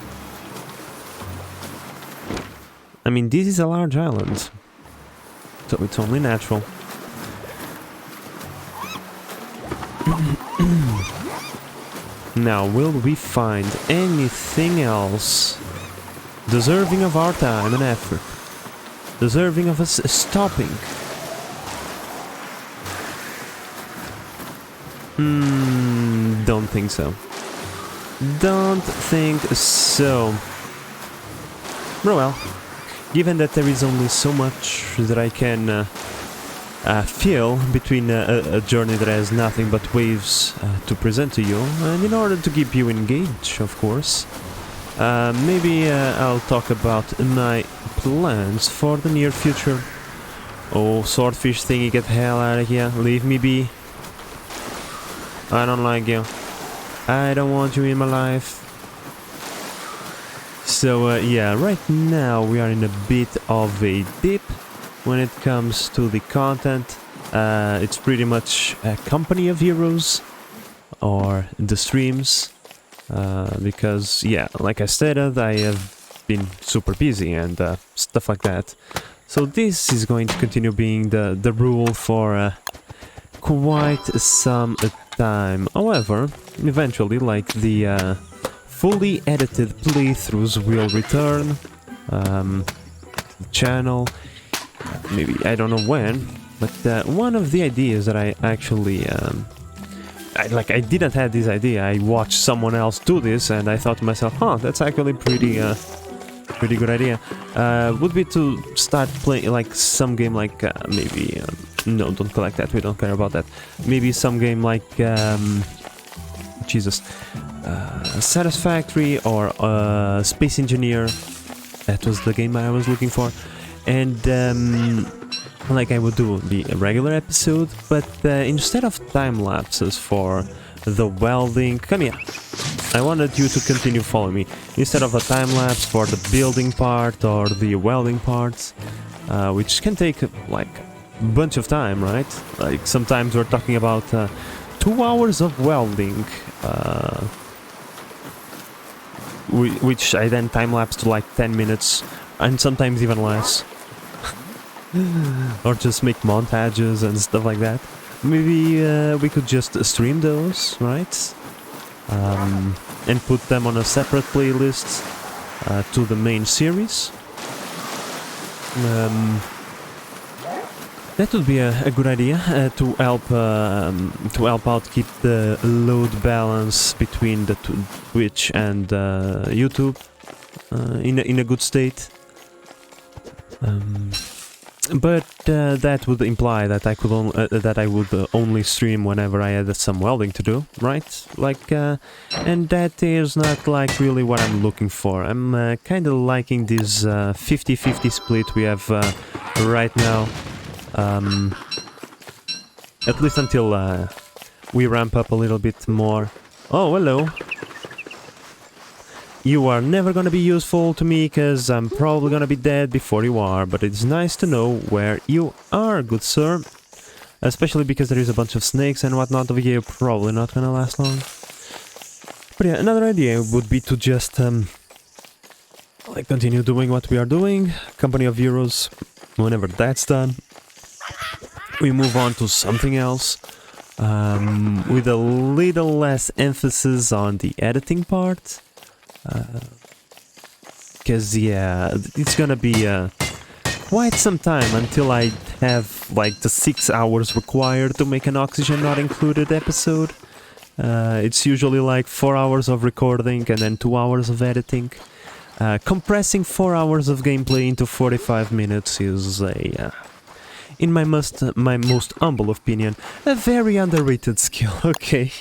I mean, this is a large island, so it's only natural. Now, will we find anything else deserving of our time and effort? Deserving of us stopping? Don't think so. Don't think so. Well, given that there is only so much that I can feel between a journey that has nothing but waves to present to you, and in order to keep you engaged, of course, maybe I'll talk about my plans for the near future. Oh, swordfish thingy, get the hell out of here. Leave me be. I don't like you. I don't want you in my life. So, yeah, right now we are in a bit of a dip when it comes to the content. It's pretty much a company of heroes or the streams. Because, yeah, like I stated, I have been super busy and stuff like that. So this is going to continue being the rule for quite some time. However, eventually, like, the fully edited playthroughs will return. The channel, maybe, I don't know when, but one of the ideas that I actually I didn't have this idea. I watched someone else do this and I thought to myself, huh, that's actually pretty good idea. Would be to start playing like some game like maybe no, don't collect that, we don't care about that. Maybe some game like Jesus, Satisfactory or Space Engineer. That was the game I was looking for. And like I would do the regular episode, but instead of time lapses for the welding, come here. I wanted you to continue following me. Instead of a time lapse for the building part or the welding parts, which can take like a bunch of time, right? Like sometimes we're talking about 2 hours of welding, which I then time lapse to like 10 minutes and sometimes even less. Or just make montages and stuff like that. Maybe we could just stream those, right? And put them on a separate playlist to the main series. That would be a good idea to help out keep the load balance between the Twitch and YouTube in a good state. But that would imply that I would only stream whenever I had some welding to do, right? Like, and that is not like really what I'm looking for. I'm kind of liking this 50-50 split we have right now, at least until we ramp up a little bit more. Oh, hello. You are never gonna be useful to me, cause I'm probably gonna be dead before you are, but it's nice to know where you are, good sir. Especially because there is a bunch of snakes and whatnot over here, probably not gonna last long. But yeah, another idea would be to just like continue doing what we are doing, Company of Heroes. Whenever that's done, we move on to something else, with a little less emphasis on the editing part. Because yeah, it's gonna be quite some time until I have like the 6 hours required to make an Oxygen Not Included episode. It's usually like 4 hours of recording and then 2 hours of editing. Compressing 4 hours of gameplay into 45 minutes is in my most humble opinion, a very underrated skill, okay?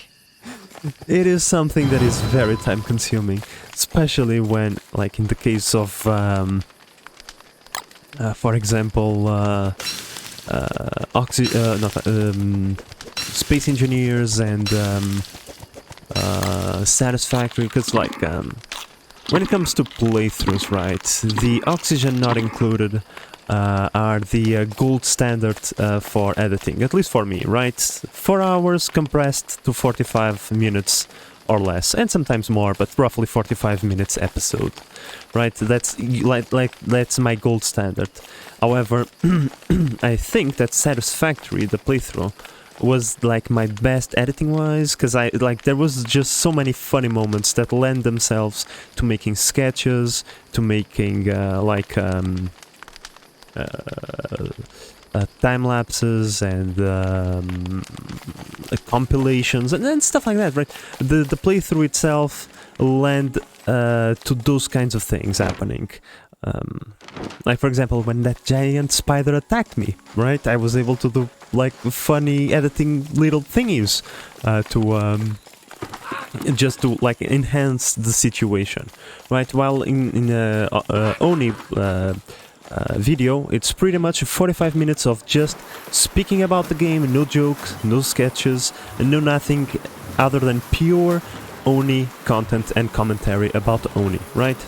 It is something that is very time consuming, especially when, like in the case of, for example, Space Engineers and Satisfactory, because like, when it comes to playthroughs, right, the oxygen not included are the gold standard for editing, at least for me, right? 4 hours compressed to 45 minutes or less, and sometimes more, but roughly 45 minutes episode, right? That's that's my gold standard. However, I think that Satisfactory, the playthrough, was like my best editing wise, because there was just so many funny moments that lend themselves to making sketches, to making time lapses and compilations and stuff like that, right? The playthrough itself lend to those kinds of things happening. Like, for example, when that giant spider attacked me, right? I was able to do like funny editing little thingies to just to like enhance the situation, right? While in ONI video, it's pretty much 45 minutes of just speaking about the game, no jokes, no sketches, no nothing other than pure ONI content and commentary about ONI, right?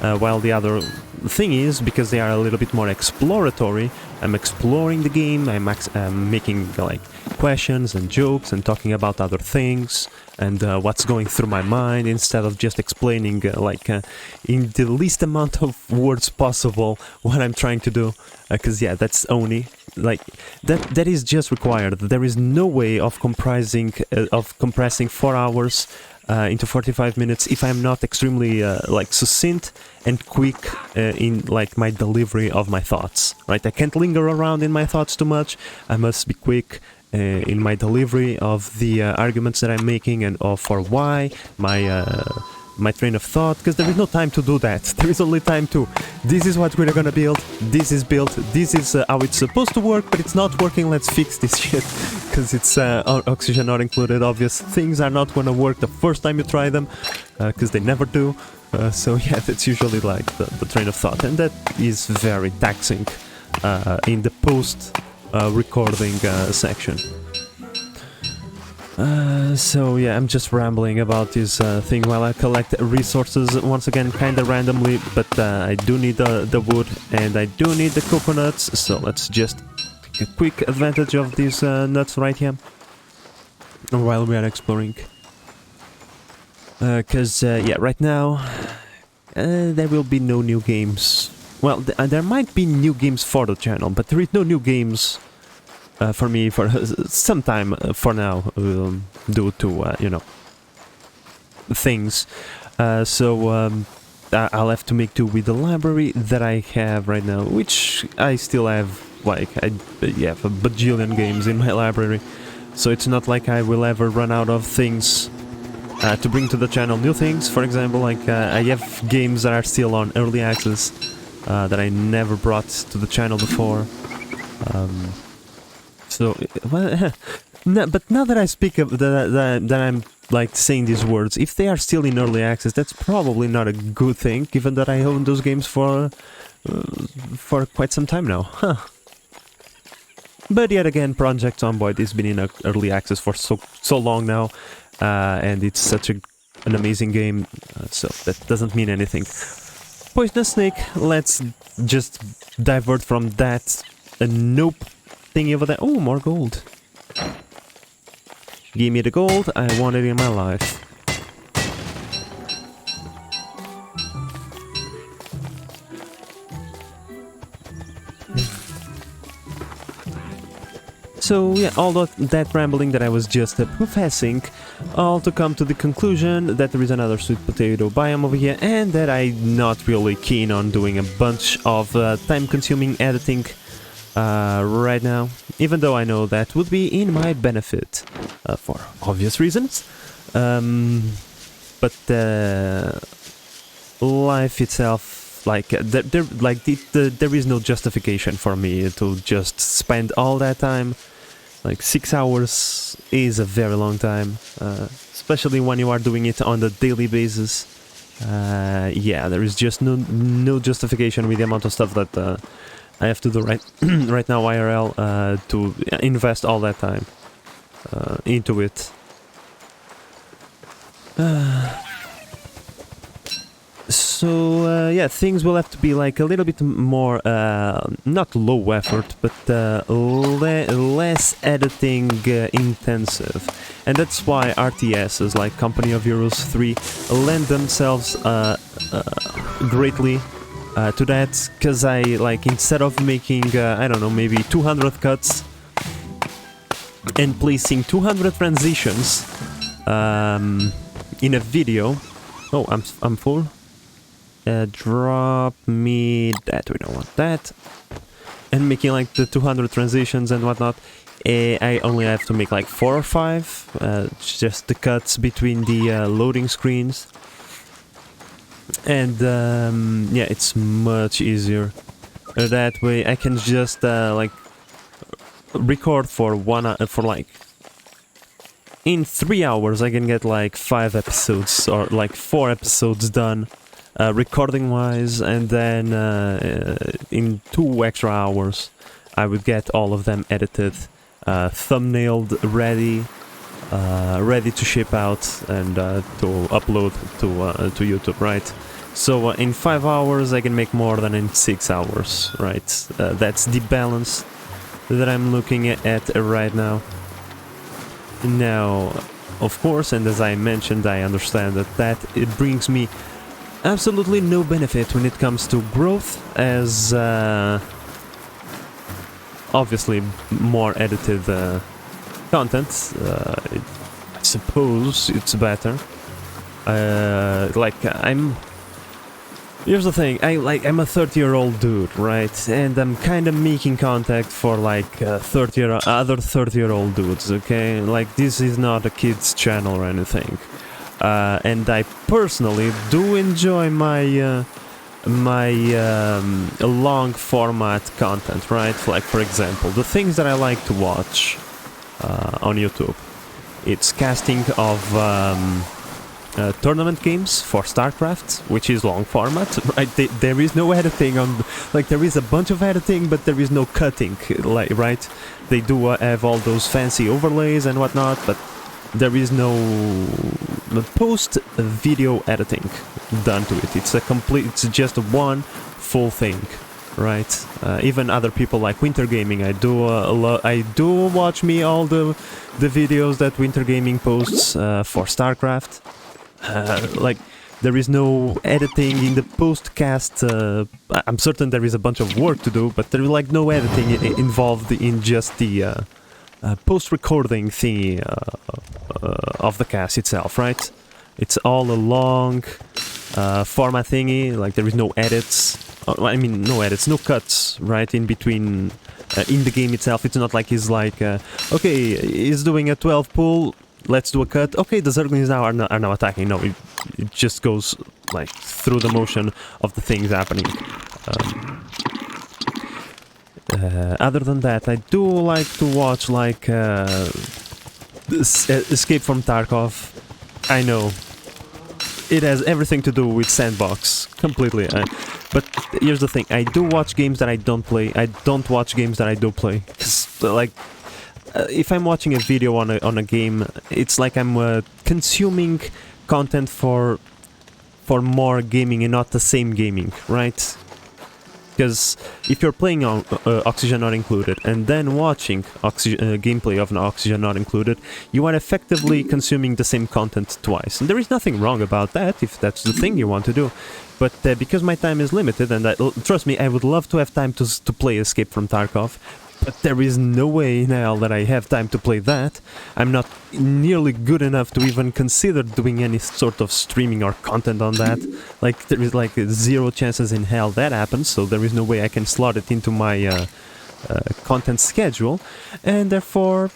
While the other thing is, because they are a little bit more exploratory, I'm exploring the game, I'm making like questions and jokes and talking about other things and what's going through my mind, instead of just explaining in the least amount of words possible what I'm trying to do, because yeah, that's only like that is just required. There is no way of compressing 4 hours into 45 minutes if I'm not extremely like succinct and quick in like my delivery of my thoughts, right? I can't linger around in my thoughts too much. I must be quick in my delivery of the arguments that I'm making and for why my train of thought, because there is no time to do that. There is only time to, this is what we're gonna build, this is built, this is how it's supposed to work, but it's not working, let's fix this shit, because it's oxygen not included. Obvious things are not gonna work the first time you try them, because they never do. So yeah, that's usually like the train of thought, and that is very taxing in the post recording section. So yeah, I'm just rambling about this thing while I collect resources once again, kinda randomly, but I do need the wood and I do need the coconuts, so let's just take a quick advantage of these nuts right here while we are exploring. Because yeah, right now there will be no new games. Well, there might be new games for the channel, but there is no new games for me for some time for now, due to you know, things. So I'll have to make do with the library that I have right now, which I still have like I have a bajillion games in my library. So it's not like I will ever run out of things to bring to the channel. New things, for example, like I have games that are still on early access that I never brought to the channel before. So, well, no, but now that I speak of that I'm like saying these words, if they are still in early access, that's probably not a good thing, given that I own those games for quite some time now. Huh. But yet again, Project Zomboid has been in early access for so long now, and it's such an amazing game, so that doesn't mean anything. Poisonous Snake, let's just divert from that nope thingy over there. Oh, more gold. Give me the gold, I want it in my life. So yeah, all that rambling that I was just professing, all to come to the conclusion that there is another sweet potato biome over here, and that I'm not really keen on doing a bunch of time-consuming editing right now, even though I know that would be in my benefit for obvious reasons. But life itself, like there is no justification for me to just spend all that time. Like 6 hours is a very long time, especially when you are doing it on a daily basis. Yeah, there is just no justification with the amount of stuff that I have to do right now IRL to invest all that time into it. So yeah, things will have to be like a little bit more, not low effort, but less editing intensive. And that's why RTSs like Company of Heroes 3 lend themselves greatly to that, because I like, instead of making, I don't know, maybe 200 cuts and placing 200 transitions in a video. Oh, I'm full. Drop me that, we don't want that. And making like the 200 transitions and whatnot, I only have to make like 4 or 5, just the cuts between the loading screens. And yeah, it's much easier. That way I can just like record for like in 3 hours I can get like 5 episodes or like 4 episodes done. Recording wise, and then in 2 extra hours I would get all of them edited, thumbnailed, ready to ship out and to upload to YouTube, right? So in 5 hours I can make more than in 6 hours, right? That's the balance that I'm looking at right now. Now, of course, and as I mentioned, I understand that it brings me absolutely no benefit when it comes to growth, as obviously more edited content, I suppose it's better. Here's the thing, I'm a 30-year-old dude, right? And I'm kind of making contact for like other 30-year-old dudes, okay? Like, this is not a kids channel or anything. And I personally do enjoy my long format content, right? Like, for example, the things that I like to watch on YouTube. It's casting of tournament games for StarCraft, which is long format, right? There is no editing on, like, there is a bunch of editing, but there is no cutting, like, right? They do have all those fancy overlays and whatnot, but there is no post-video editing done to it. It's just one full thing, right? Even other people like Winter Gaming, I do watch me all the videos that Winter Gaming posts for StarCraft. Like, there is no editing in the post-cast. I'm certain there is a bunch of work to do, but there is like no editing involved in just the post-recording thingy of the cast itself, right? It's all a long format thingy, like there is no edits, I mean no edits, no cuts, right, in between, in the game itself. It's not like he's like, okay, he's doing a 12 pull, let's do a cut, okay, the Zerglings now are now attacking. No, it just goes like through the motion of the things happening. Other than that, I do like to watch like Escape from Tarkov. I know it has everything to do with Sandbox completely, but here's the thing: I do watch games that I don't play. I don't watch games that I do play. 'Cause, like, if I'm watching a video on a game, it's like I'm consuming content for more gaming and not the same gaming, right? Because if you're playing on Oxygen Not Included and then watching gameplay of an Oxygen Not Included, you are effectively consuming the same content twice. And there is nothing wrong about that if that's the thing you want to do. But because my time is limited, and trust me, I would love to have time to play Escape from Tarkov, but there is no way now that I have time to play that. I'm not nearly good enough to even consider doing any sort of streaming or content on that. Like, there is like 0 chances in hell that happens, so there is no way I can slot it into my content schedule, and therefore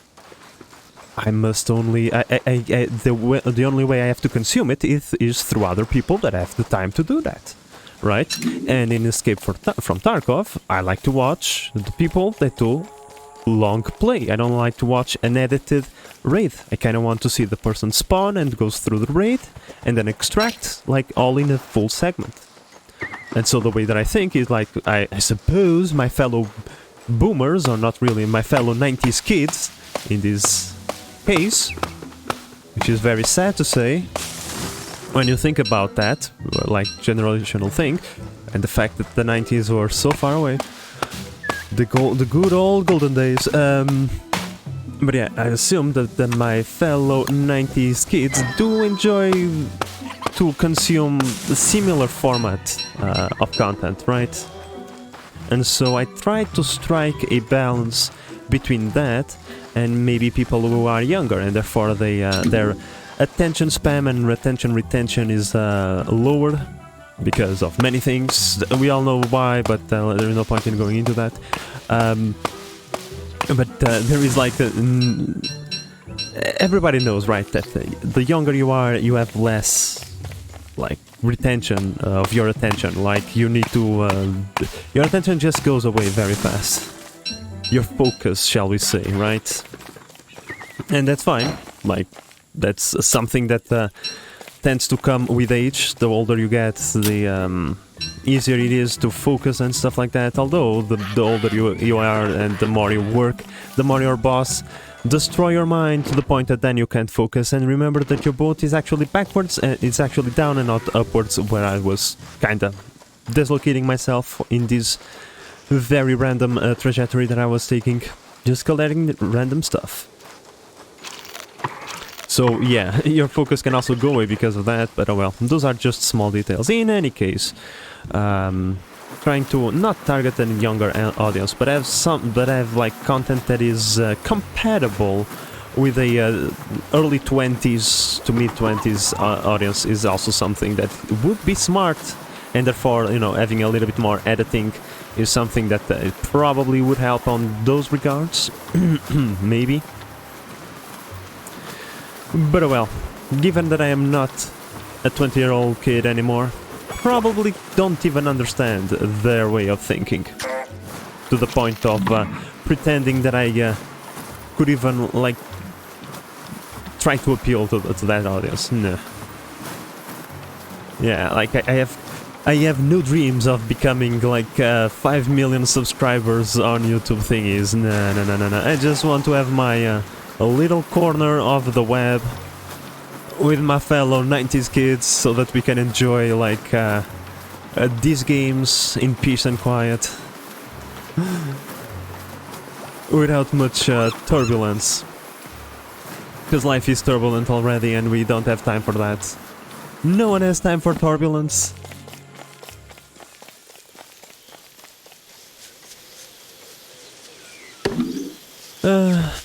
I must only... the only way I have to consume it is through other people that have the time to do that. Right? And in Escape from Tarkov, I like to watch the people that do long play. I don't like to watch an edited raid. I kind of want to see the person spawn and goes through the raid and then extract, like, all in a full segment. And so the way that I think is like, I suppose my fellow boomers, or not really, my fellow 90s kids in this case, which is very sad to say, when you think about that, like generational thing, and the fact that the 90s were so far away, the good old golden days. But yeah, I assume that my fellow 90s kids do enjoy to consume a similar format of content, right? And so I try to strike a balance between that and maybe people who are younger, and therefore their attention span and retention is lowered because of many things. We all know why, but there is no point in going into that. But there is like everybody knows, right, that the younger you are, you have less like retention of your attention. Like you need to your attention just goes away very fast. Your focus, shall we say, right? And that's fine. Like that's something that tends to come with age. The older you get, the easier it is to focus and stuff like that. Although the older you are and the more you work, the more your boss destroy your mind to the point that then you can't focus. And remember that your boat is actually backwards and it's actually down and not upwards, where I was kinda dislocating myself in this very random trajectory that I was taking, just collecting random stuff. So yeah, your focus can also go away because of that, but oh well, those are just small details. In any case, trying to not target a younger audience, but have like content that is compatible with a early 20s to mid 20s audience is also something that would be smart, and therefore, you know, having a little bit more editing is something that probably would help on those regards. Maybe. But oh well, given that I am not a 20-year-old kid anymore, probably don't even understand their way of thinking, to the point of pretending that I could even, like, try to appeal to that audience. No. Yeah, like, I have no dreams of becoming, like, 5 million subscribers on YouTube thingies. No. I just want to have my a little corner of the web with my fellow 90s kids, so that we can enjoy like these games in peace and quiet without much turbulence, because life is turbulent already and we don't have time for that. No one has time for turbulence.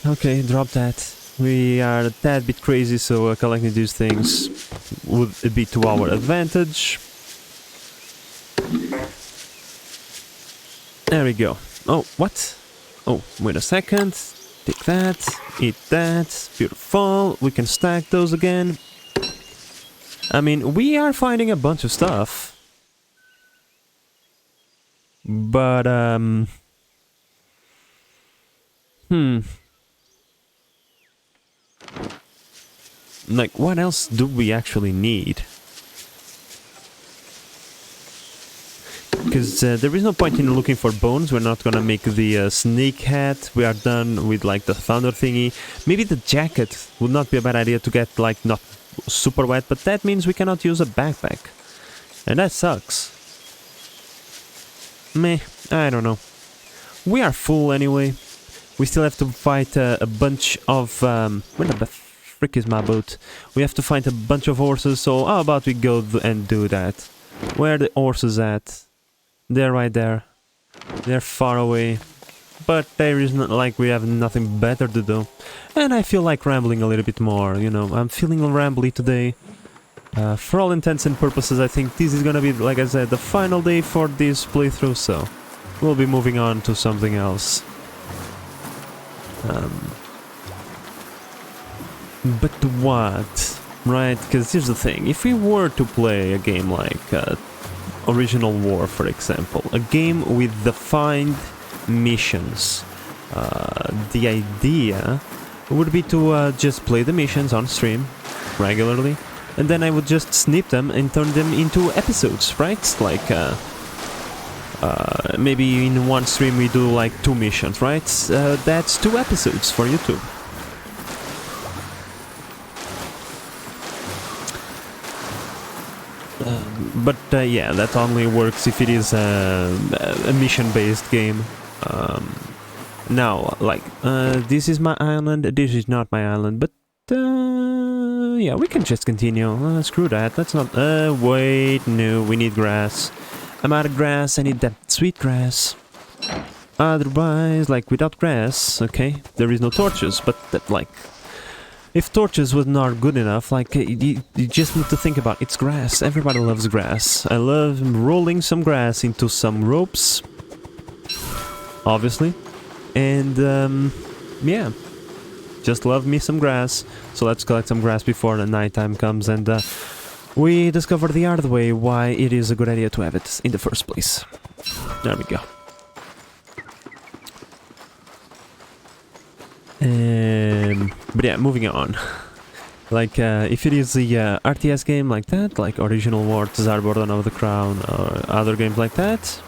Okay, drop that. We are a tad bit crazy, so collecting these things would be to our advantage. There we go. Oh, what? Oh, wait a second. Take that, eat that. Beautiful. We can stack those again. I mean, we are finding a bunch of stuff. But, like, what else do we actually need? Because there is no point in looking for bones. We're not gonna make the snake hat. We are done with, like, the thunder thingy. Maybe the jacket would not be a bad idea to get, like, not super wet, but that means we cannot use a backpack. And that sucks. Meh, I don't know. We are full anyway. We still have to fight a bunch of... where the frick is my boat? We have to fight a bunch of horses, so how about we go and do that? Where are the horses at? They're right there. They're far away. But there is not, like, we have nothing better to do. And I feel like rambling a little bit more, you know. I'm feeling rambly today. For all intents and purposes, I think this is gonna be, like I said, the final day for this playthrough, so we'll be moving on to something else. But what? Right? Because here's the thing. If we were to play a game like Original War, for example, a game with defined missions, the idea would be to just play the missions on stream regularly, and then I would just snip them and turn them into episodes, right? Like, maybe in one stream we do like 2 missions, right? That's 2 episodes for YouTube. But yeah, that only works if it is a mission-based game. Now, like, this is my island, this is not my island, but yeah, we can just continue. Screw that, let's not... wait, no, we need grass. I'm out of grass, I need that sweet grass. Otherwise, like, without grass, okay, there is no torches, but that, like... If torches was not good enough, like, you just need to think about, it's grass, everybody loves grass. I love rolling some grass into some ropes, obviously, and, yeah, just love me some grass. So let's collect some grass before the nighttime comes, and, we discover the hard way why it is a good idea to have it in the first place. There we go. But yeah, moving on. Like, if it is the RTS game like that, like Original War, Tsarbordan of the Crown, or other games like that,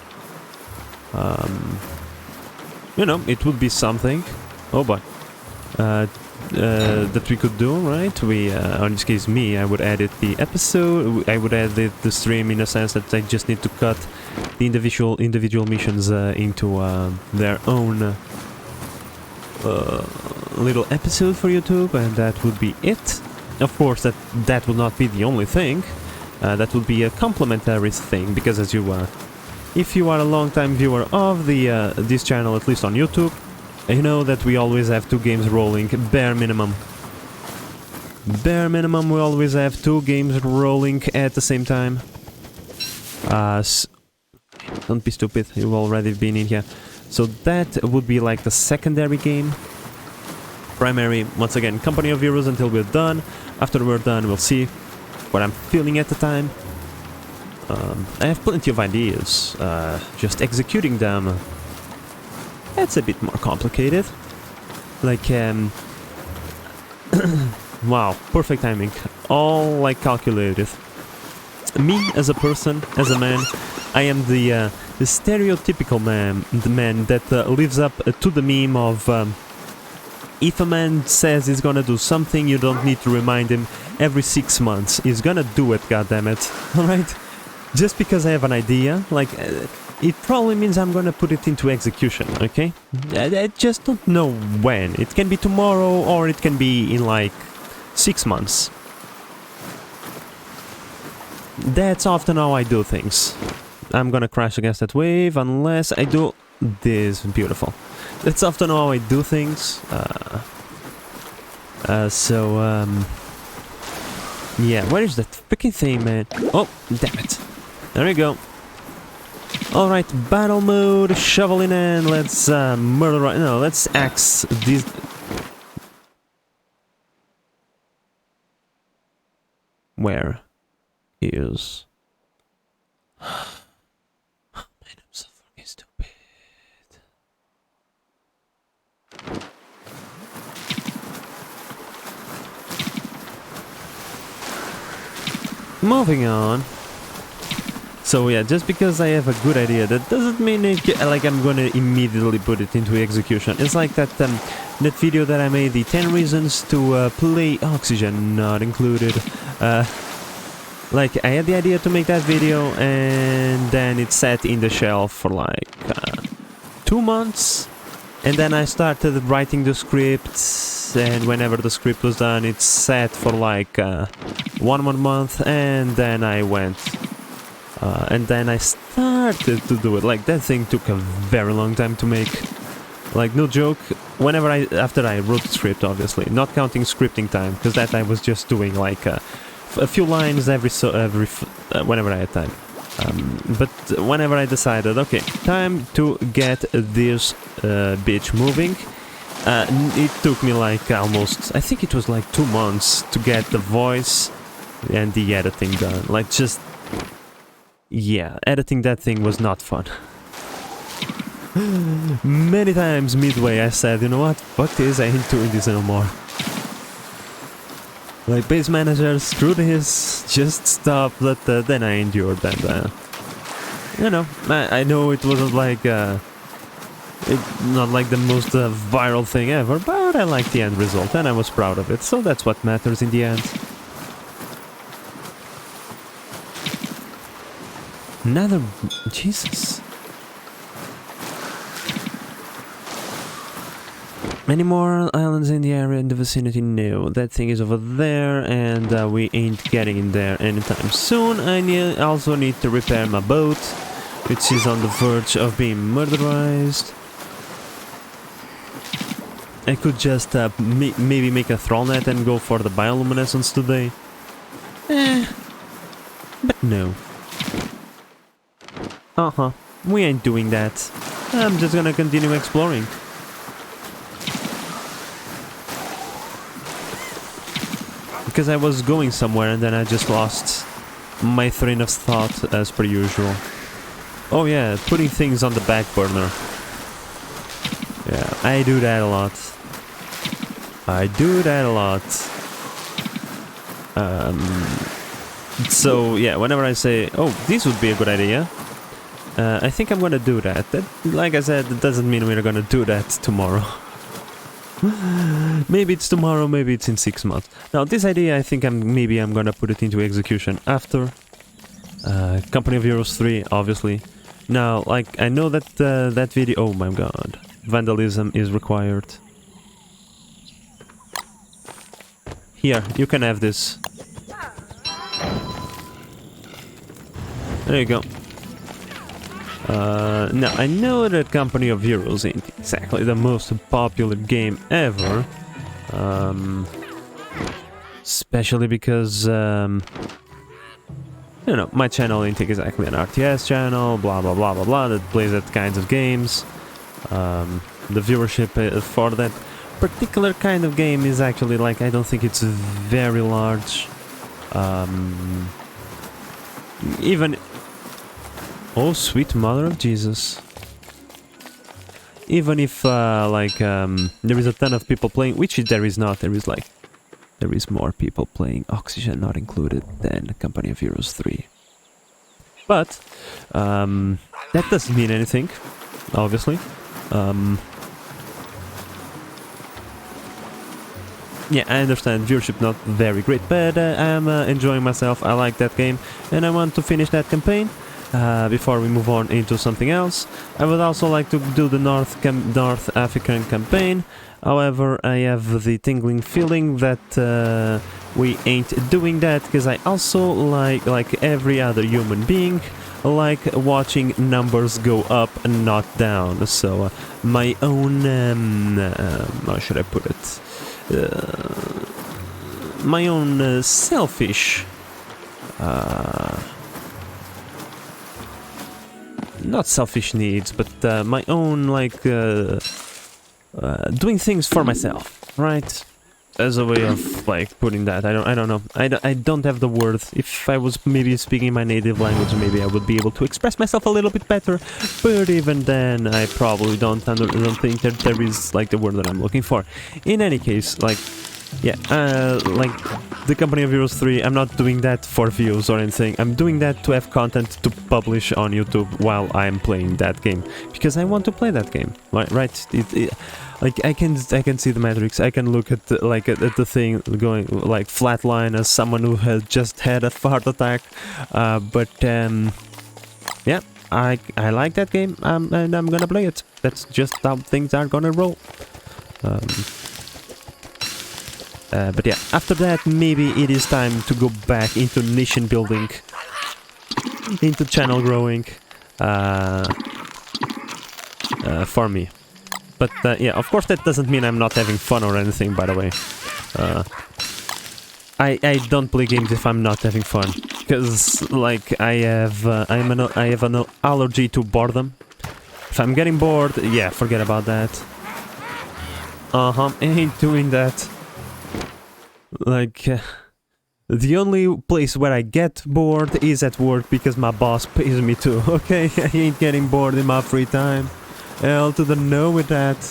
you know, it would be something. Oh boy. That we could do, right? We, in this case me, I would edit the episode, I would edit the stream in a sense that I just need to cut the individual missions into their own little episode for YouTube, and that would be it. Of course, that would not be the only thing. That would be a complementary thing, because as you if you are a long-time viewer of the this channel, at least on YouTube, you know that we always have 2 games rolling, bare minimum. Bare minimum, we always have 2 games rolling at the same time. Don't be stupid, you've already been in here. So that would be like the secondary game. Primary, once again, Company of Heroes until we're done. After we're done, we'll see what I'm feeling at the time. I have plenty of ideas, just executing them, that's a bit more complicated. Like, wow, perfect timing. All, like, calculated. Me, as a person, as a man, I am the stereotypical man, the man that lives up to the meme of if a man says he's gonna do something, you don't need to remind him every 6 months. He's gonna do it, goddammit. Alright? Just because I have an idea, like, it probably means I'm gonna put it into execution, okay? I just don't know when. It can be tomorrow, or it can be in, like, 6 months. That's often how I do things. I'm gonna crash against that wave unless I do this. Beautiful. That's often how I do things. Yeah, where is that freaking thing, man? Oh, damn it. There we go. Alright, battle mode, shovel in hand, let's murder right now, let's axe these. Where is... Man, I'm so fucking stupid. Moving on. So yeah, just because I have a good idea, that doesn't mean like I'm gonna immediately put it into execution. It's like that that video that I made, the 10 reasons to play Oxygen, not included. Like, I had the idea to make that video, and then it sat in the shelf for like 2 months, and then I started writing the script, and whenever the script was done, it sat for like 1 more month, and then I went, and then I started to do it. Like, that thing took a very long time to make. Like, no joke, whenever after I wrote the script, obviously, not counting scripting time, because that I was just doing like a few lines whenever I had time. But whenever I decided, okay, time to get this bitch moving, it took me like almost, I think it was like 2 months to get the voice and the editing done. Like, just, yeah, editing that thing was not fun. Many times midway I said, you know what, fuck this, I ain't doing this anymore. Like, base manager, screw this, just stop, but then I endured that. You know, I know it wasn't like, not like the most viral thing ever, but I liked the end result and I was proud of it, so that's what matters in the end. Another... Jesus. Any more islands in the area in the vicinity? No. That thing is over there, and we ain't getting in there anytime soon. I also need to repair my boat, which is on the verge of being murderized. I could just maybe make a troll net and go for the bioluminescence today. But no. We ain't doing that. I'm just gonna continue exploring. Because I was going somewhere and then I just lost my train of thought as per usual. Oh yeah, putting things on the back burner. Yeah, I do that a lot. So yeah, whenever I say, oh, this would be a good idea, I think I'm gonna do that. Like I said, it doesn't mean we're gonna do that tomorrow. Maybe it's tomorrow, maybe it's in 6 months. Now, this idea, I think maybe I'm gonna put it into execution after Company of Heroes 3, obviously. Now, like, I know that that video... Oh my god. Vandalism is required. Here, you can have this. There you go. Now, I know that Company of Heroes ain't exactly the most popular game ever. Especially because, you know, my channel ain't exactly an RTS channel, blah blah blah blah blah, that plays that kinds of games. The viewership for that particular kind of game is actually, like, I don't think it's very large. Even... Oh, sweet mother of Jesus. Even if, like, there is a ton of people playing, which there is not, there is more people playing, Oxygen not included, than Company of Heroes 3. But, that doesn't mean anything, obviously. Yeah, I understand, viewership not very great, but I'm enjoying myself, I like that game, and I want to finish that campaign. Before we move on into something else, I would also like to do the North African campaign. However, I have the tingling feeling that we ain't doing that, because I also like every other human being, like watching numbers go up and not down. So my own, how should I put it? My own selfish. Not selfish needs, but my own, like, doing things for myself, right? As a way of, like, putting that. I don't know. I don't have the word. If I was maybe speaking my native language, maybe I would be able to express myself a little bit better. But even then, I probably don't think that there is, like, the word that I'm looking for. In any case, like, yeah, like, the Company of Heroes 3, I'm not doing that for views or anything. I'm doing that to have content to publish on YouTube while I'm playing that game, because I want to play that game, right? Like, I can see the metrics. I can look at the thing going, like, flatline as someone who has just had a heart attack. Yeah, I like that game, and I'm gonna play it. That's just how things are gonna roll. But yeah, after that, maybe it is time to go back into nation building, into channel growing, for me. But yeah, of course that doesn't mean I'm not having fun or anything, by the way. I don't play games if I'm not having fun, because, like, I have an allergy to boredom. If I'm getting bored, yeah, forget about that. I ain't doing that. Like, the only place where I get bored is at work, because my boss pays me to, okay? I ain't getting bored in my free time. Hell to the no with that.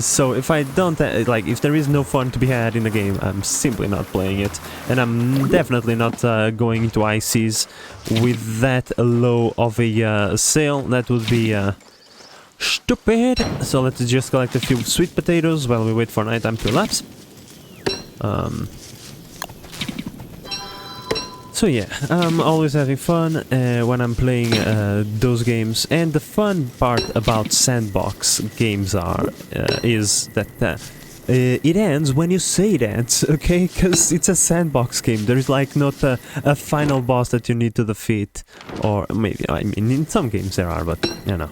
So if I don't, like, if there is no fun to be had in the game, I'm simply not playing it. And I'm definitely not going into ICs with that low of a sale. That would be stupid. So let's just collect a few sweet potatoes while we wait for nighttime to elapse. So yeah, I'm always having fun when I'm playing those games, and the fun part about sandbox games is that it ends when you say it ends, okay? Because it's a sandbox game. There's like not a final boss that you need to defeat, or maybe, I mean, in some games there are, but you know.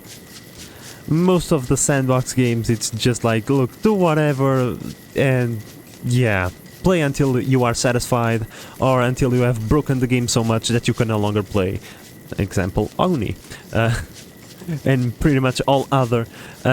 Most of the sandbox games, it's just like, look, do whatever, and yeah. Play until you are satisfied, or until you have broken the game so much that you can no longer play. Example, ONI. And pretty much all other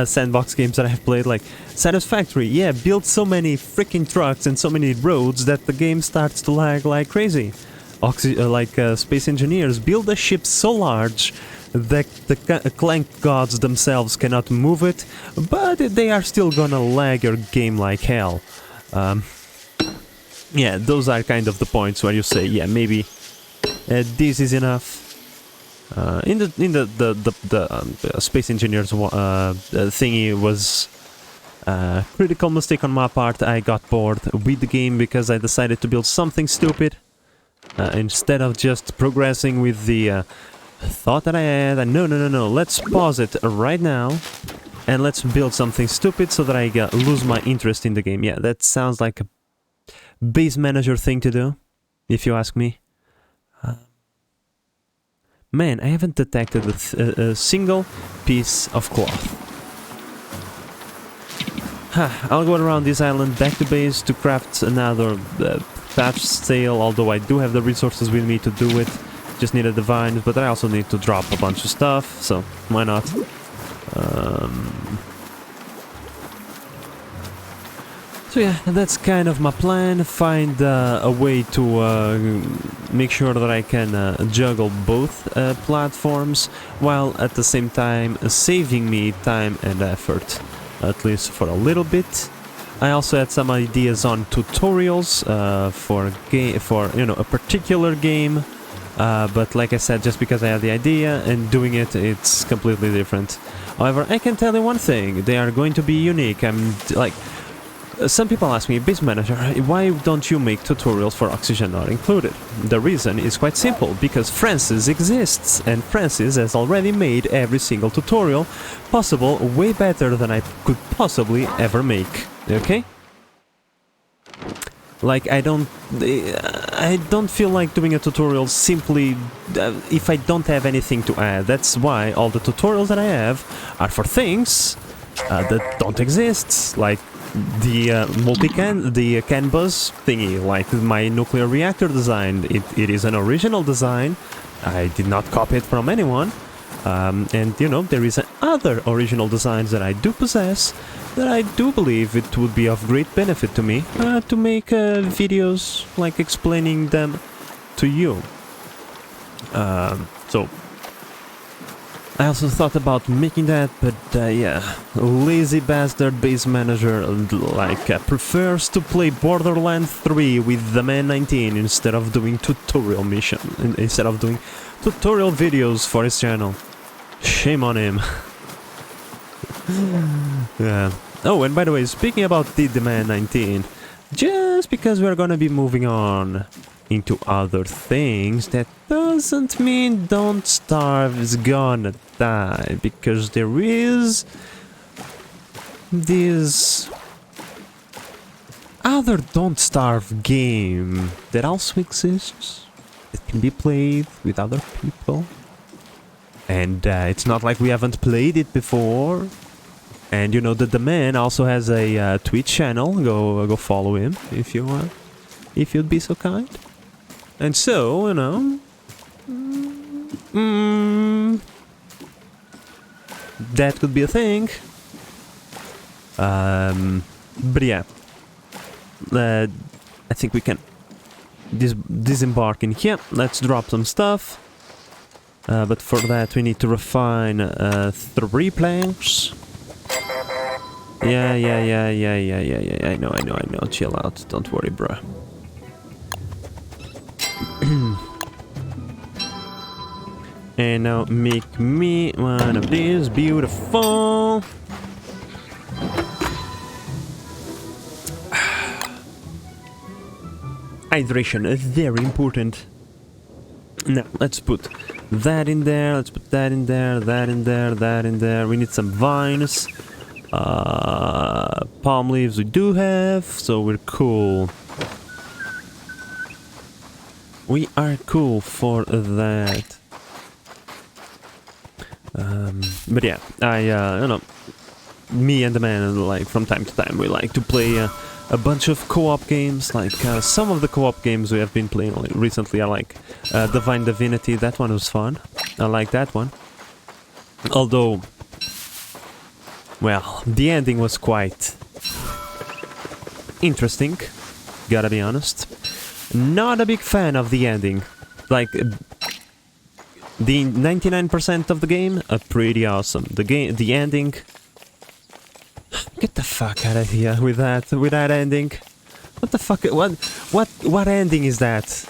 sandbox games that I have played, like Satisfactory, yeah, build so many freaking trucks and so many roads that the game starts to lag like crazy. Space Engineers, build a ship so large that the clank gods themselves cannot move it, but they are still gonna lag your game like hell. Yeah, those are kind of the points where you say, yeah, maybe this is enough. In the Space Engineers thingy was a critical mistake on my part. I got bored with the game because I decided to build something stupid instead of just progressing with the thought that I had. No, let's pause it right now and let's build something stupid so that I lose my interest in the game. Yeah, that sounds like a base manager thing to do, if you ask me. Man, I haven't detected a single piece of cloth. I'll go around this island back to base to craft another thatch sail, although I do have the resources with me to do it. Just need a divine, but I also need to drop a bunch of stuff, so why not? So yeah, that's kind of my plan, find a way to make sure that I can juggle both platforms, while at the same time saving me time and effort, at least for a little bit. I also had some ideas on tutorials for a particular game, but like I said, just because I had the idea and doing it, it's completely different. However, I can tell you one thing, they are going to be unique. I'm like... Some people ask me, Base Manager, why don't you make tutorials for Oxygen Not Included? The reason is quite simple, because Francis exists, and Francis has already made every single tutorial possible way better than I could possibly ever make, okay? Like, I don't feel like doing a tutorial simply if I don't have anything to add. That's why all the tutorials that I have are for things that don't exist, like the the CAN bus thingy, like my nuclear reactor design. It is an original design. I did not copy it from anyone. And you know, there is other original designs that I do possess that I do believe it would be of great benefit to me to make videos like explaining them to you. So I also thought about making that, but yeah, lazy bastard Base Manager prefers to play Borderlands 3 with the Man 19 instead of doing tutorial videos for his channel. Shame on him. Yeah. Oh, and by the way, speaking about the Man 19, just because we're gonna be moving on into other things, that doesn't mean Don't Starve is gonna die, because there is this other Don't Starve game that also exists. It can be played with other people, and it's not like we haven't played it before. And you know that the man also has a Twitch channel. Go follow him if you want, if you'd be so kind. And so, you know, that could be a thing. But yeah, I think we can disembark in here. Let's drop some stuff. But for that we need to refine 3 planks. Yeah, I know, chill out, don't worry, bruh. And now make me one of these, beautiful. Hydration is very important. Now, let's put that in there, let's put that in there, that in there, that in there. We need some vines. Palm leaves we do have, so we're cool. We are cool for that. But yeah, you know, me and the man, like, from time to time, we like to play a bunch of co-op games. Like, some of the co-op games we have been playing recently are like Divine Divinity. That one was fun. I like that one. Although, well, the ending was quite interesting, gotta be honest. Not a big fan of the ending. Like, the 99% of the game are pretty awesome. The ending... Get the fuck out of here with that ending. What the fuck? What ending is that?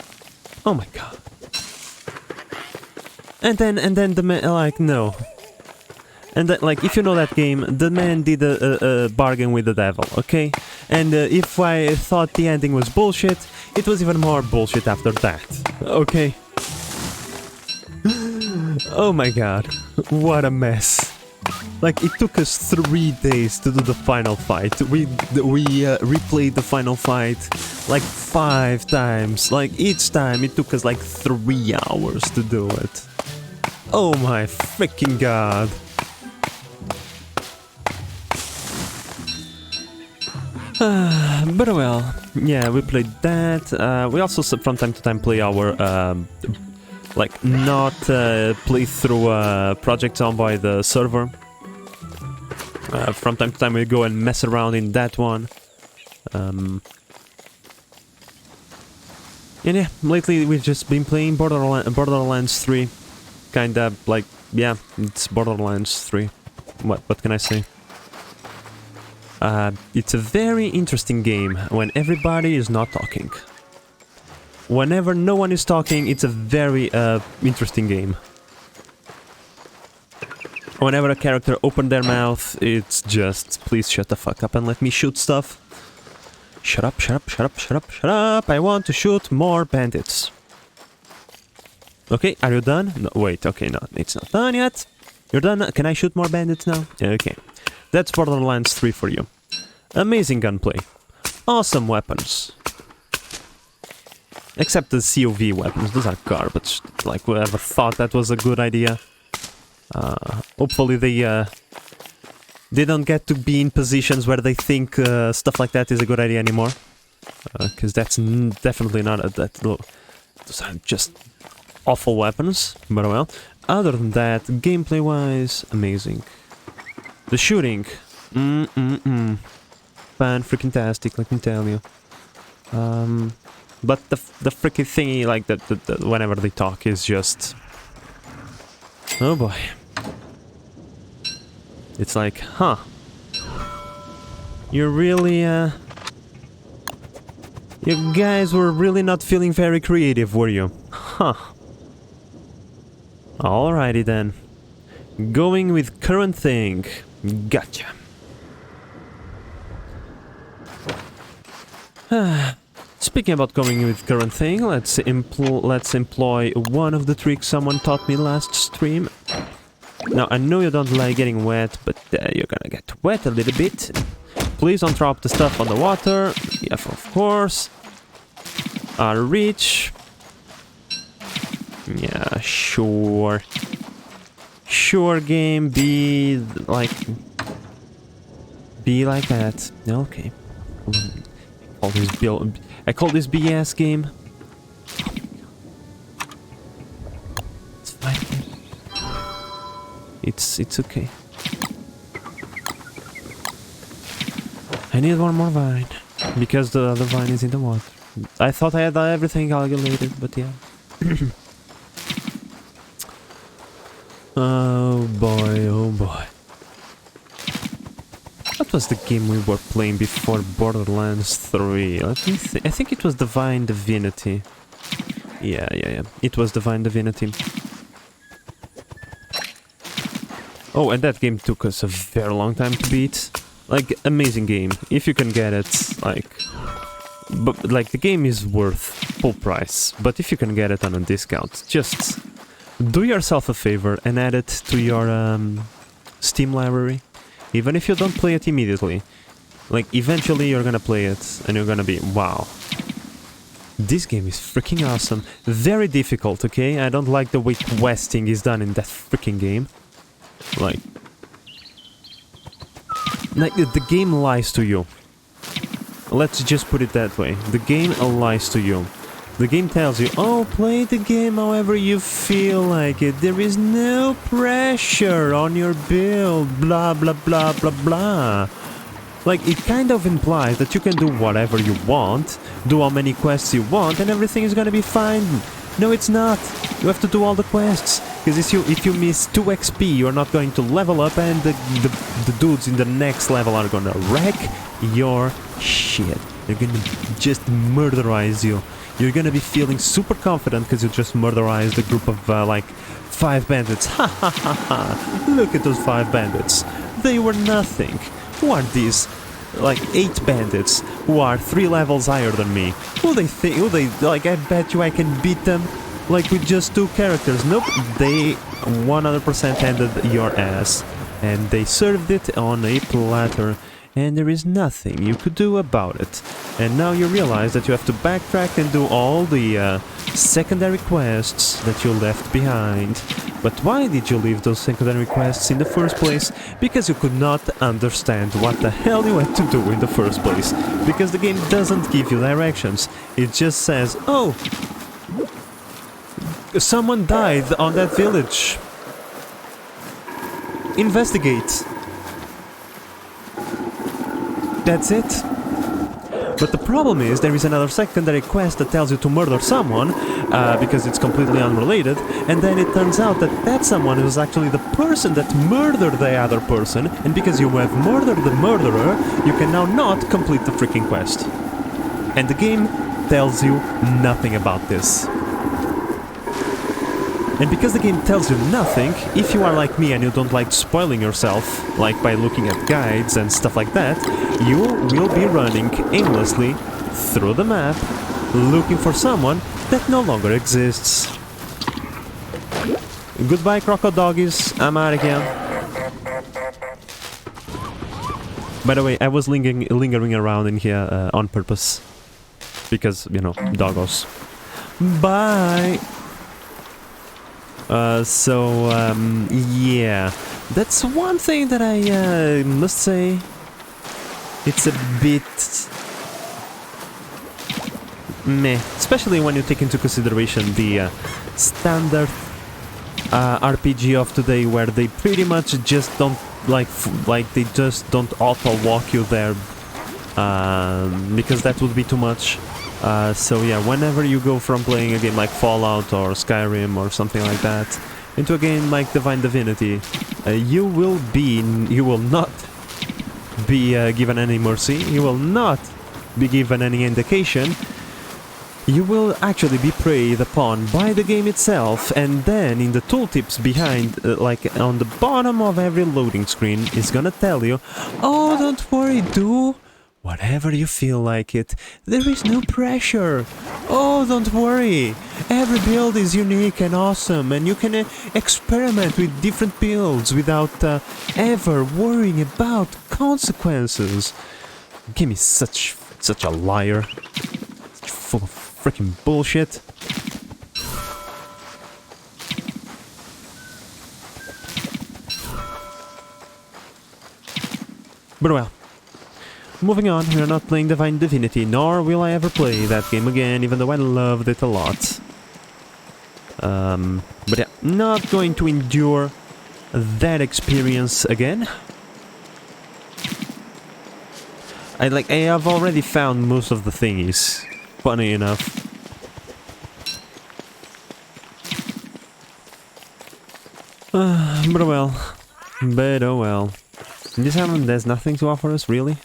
Oh my god. And then the man, like, no. And then, like, if you know that game, the man did a bargain with the devil, okay? And if I thought the ending was bullshit, it was even more bullshit after that, okay? Oh my god, what a mess. Like, it took us 3 days to do the final fight. We replayed the final fight like 5 times. Like, each time it took us like 3 hours to do it. Oh my freaking god. But well, yeah, we played that. We also from time to time play our like, not play through Project Zomboid the server. From time to time we go and mess around in that one. And yeah, lately we've just been playing Borderlands 3. Kinda like, yeah, it's Borderlands 3. What can I say? It's a very interesting game when everybody is not talking. Whenever no one is talking, it's a very interesting game. Whenever a character opens their mouth, it's just, please shut the fuck up and let me shoot stuff. Shut up, shut up, shut up, shut up, shut up, I want to shoot more bandits. Okay, are you done? No, wait, okay, no, it's not done yet. You're done? Can I shoot more bandits now? Okay. That's Borderlands 3 for you. Amazing gunplay. Awesome weapons. Except the COV weapons, those are garbage. Like, whoever thought that was a good idea. Hopefully they don't get to be in positions where they think stuff like that is a good idea anymore. Because that's definitely not those are just awful weapons. But well, other than that, gameplay-wise, amazing. The shooting, fan-freaking-tastic, let me tell you. But the freaking thingy, like, whenever they talk is just... Oh boy. It's like, huh. You're really, you guys were really not feeling very creative, were you? Huh. Alrighty then. Going with current thing. Gotcha. Speaking about going with current thing, let's employ one of the tricks someone taught me last stream. Now, I know you don't like getting wet, but you're gonna get wet a little bit. Please don't drop the stuff on the water. Yes, of course. Reach. Yeah, sure. Sure, game, be like that. Okay. I call this BS game. It's fine. It's okay. I need one more vine because the other vine is in the water. I thought I had everything calculated, but yeah. Oh boy, oh boy. What was the game we were playing before Borderlands 3? Let me think. I think it was Divine Divinity. Yeah. It was Divine Divinity. Oh, and that game took us a very long time to beat. Like, amazing game. If you can get it, like... But, like, the game is worth full price, but if you can get it on a discount, just do yourself a favor and add it to your Steam library. Even if you don't play it immediately, like eventually you're gonna play it and you're gonna be, wow. This game is freaking awesome. Very difficult, okay? I don't like the way questing is done in that freaking game. Like the game lies to you. Let's just put it that way. The game lies to you. The game tells you, oh, play the game however you feel like it. There is no pressure on your build, blah, blah, blah, blah, blah. Like, it kind of implies that you can do whatever you want, do how many quests you want, and everything is gonna be fine. No, it's not. You have to do all the quests. Because if you miss 2 XP, you're not going to level up, and the dudes in the next level are gonna wreck your shit. They're gonna just murderize you. You're gonna be feeling super confident because you just murderized a group of, like, 5 bandits. Ha ha ha ha! Look at those 5 bandits. They were nothing. Who are these, like, 8 bandits who are 3 levels higher than me? Who they, like, I bet you I can beat them, like, with just 2 characters. Nope, they 100% handed your ass. And they served it on a platter. And there is nothing you could do about it. And now you realize that you have to backtrack and do all the secondary quests that you left behind. But why did you leave those secondary quests in the first place? Because you could not understand what the hell you had to do in the first place. Because the game doesn't give you directions. It just says, oh, someone died on that village. Investigate. That's it. But the problem is, there is another secondary quest that tells you to murder someone, because it's completely unrelated, and then it turns out that that someone was actually the person that murdered the other person, and because you have murdered the murderer, you can now not complete the freaking quest. And the game tells you nothing about this. And because the game tells you nothing, if you are like me and you don't like spoiling yourself, like by looking at guides and stuff like that, you will be running aimlessly through the map, looking for someone that no longer exists. Goodbye, crocodoggies. I'm out again. By the way, I was lingering around in here on purpose. Because, you know, doggos. Bye! Yeah, that's one thing that I must say, it's a bit meh, especially when you take into consideration the standard RPG of today, where they pretty much just don't like they just don't auto-walk you there, because that would be too much. So yeah, whenever you go from playing a game like Fallout or Skyrim or something like that into a game like Divine Divinity, you will not be given any mercy, you will not be given any indication, you will actually be preyed upon by the game itself, and then in the tooltips behind, like on the bottom of every loading screen, is gonna tell you, oh, don't worry, do whatever you feel like it. There is no pressure. Oh, don't worry. Every build is unique and awesome, and you can experiment with different builds without ever worrying about consequences. The game is such a liar. Such full of freaking bullshit. But well. Moving on, we are not playing Divine Divinity, nor will I ever play that game again, even though I loved it a lot. But yeah, not going to endure that experience again. I have already found most of the thingies, funny enough. But oh well. This island has nothing to offer us, really.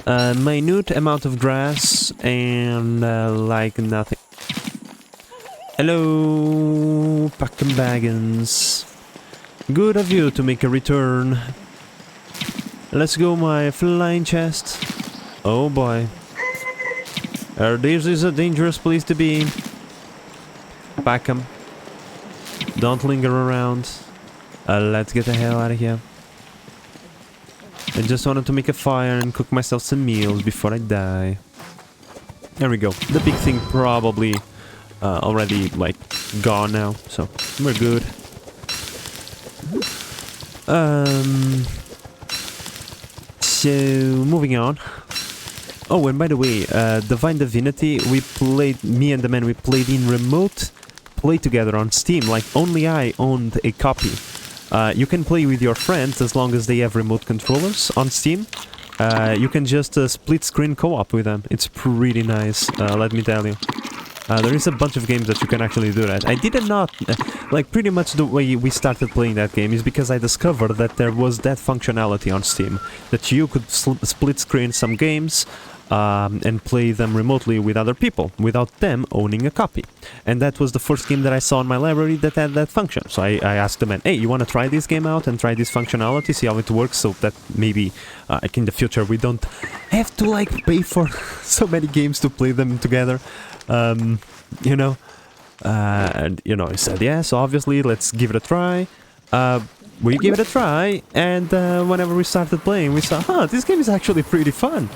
Minute amount of grass and like nothing. Hello, Pack and Baggins. Good of you to make a return. Let's go, my flying chest. Oh boy. This is a dangerous place to be. Pack 'em. Don't linger around. Let's get the hell out of here. I just wanted to make a fire and cook myself some meals before I die. There we go. The big thing probably already, like, gone now, so we're good. So, moving on. Oh, and by the way, Divine Divinity, me and the man, we played in remote play together on Steam, like only I owned a copy. You can play with your friends as long as they have remote controllers on Steam. You can just split screen co-op with them. It's pretty nice, let me tell you. There is a bunch of games that you can actually do that. I did not, like pretty much the way we started playing that game is because I discovered that there was that functionality on Steam. That you could split screen some games and play them remotely with other people, without them owning a copy. And that was the first game that I saw in my library that had that function. So I asked the man, hey, you want to try this game out and try this functionality, see how it works, so that maybe in the future we don't have to like pay for so many games to play them together. You know, and you know, he said yes, obviously, let's give it a try. We gave it a try, and whenever we started playing, we saw, huh, this game is actually pretty fun.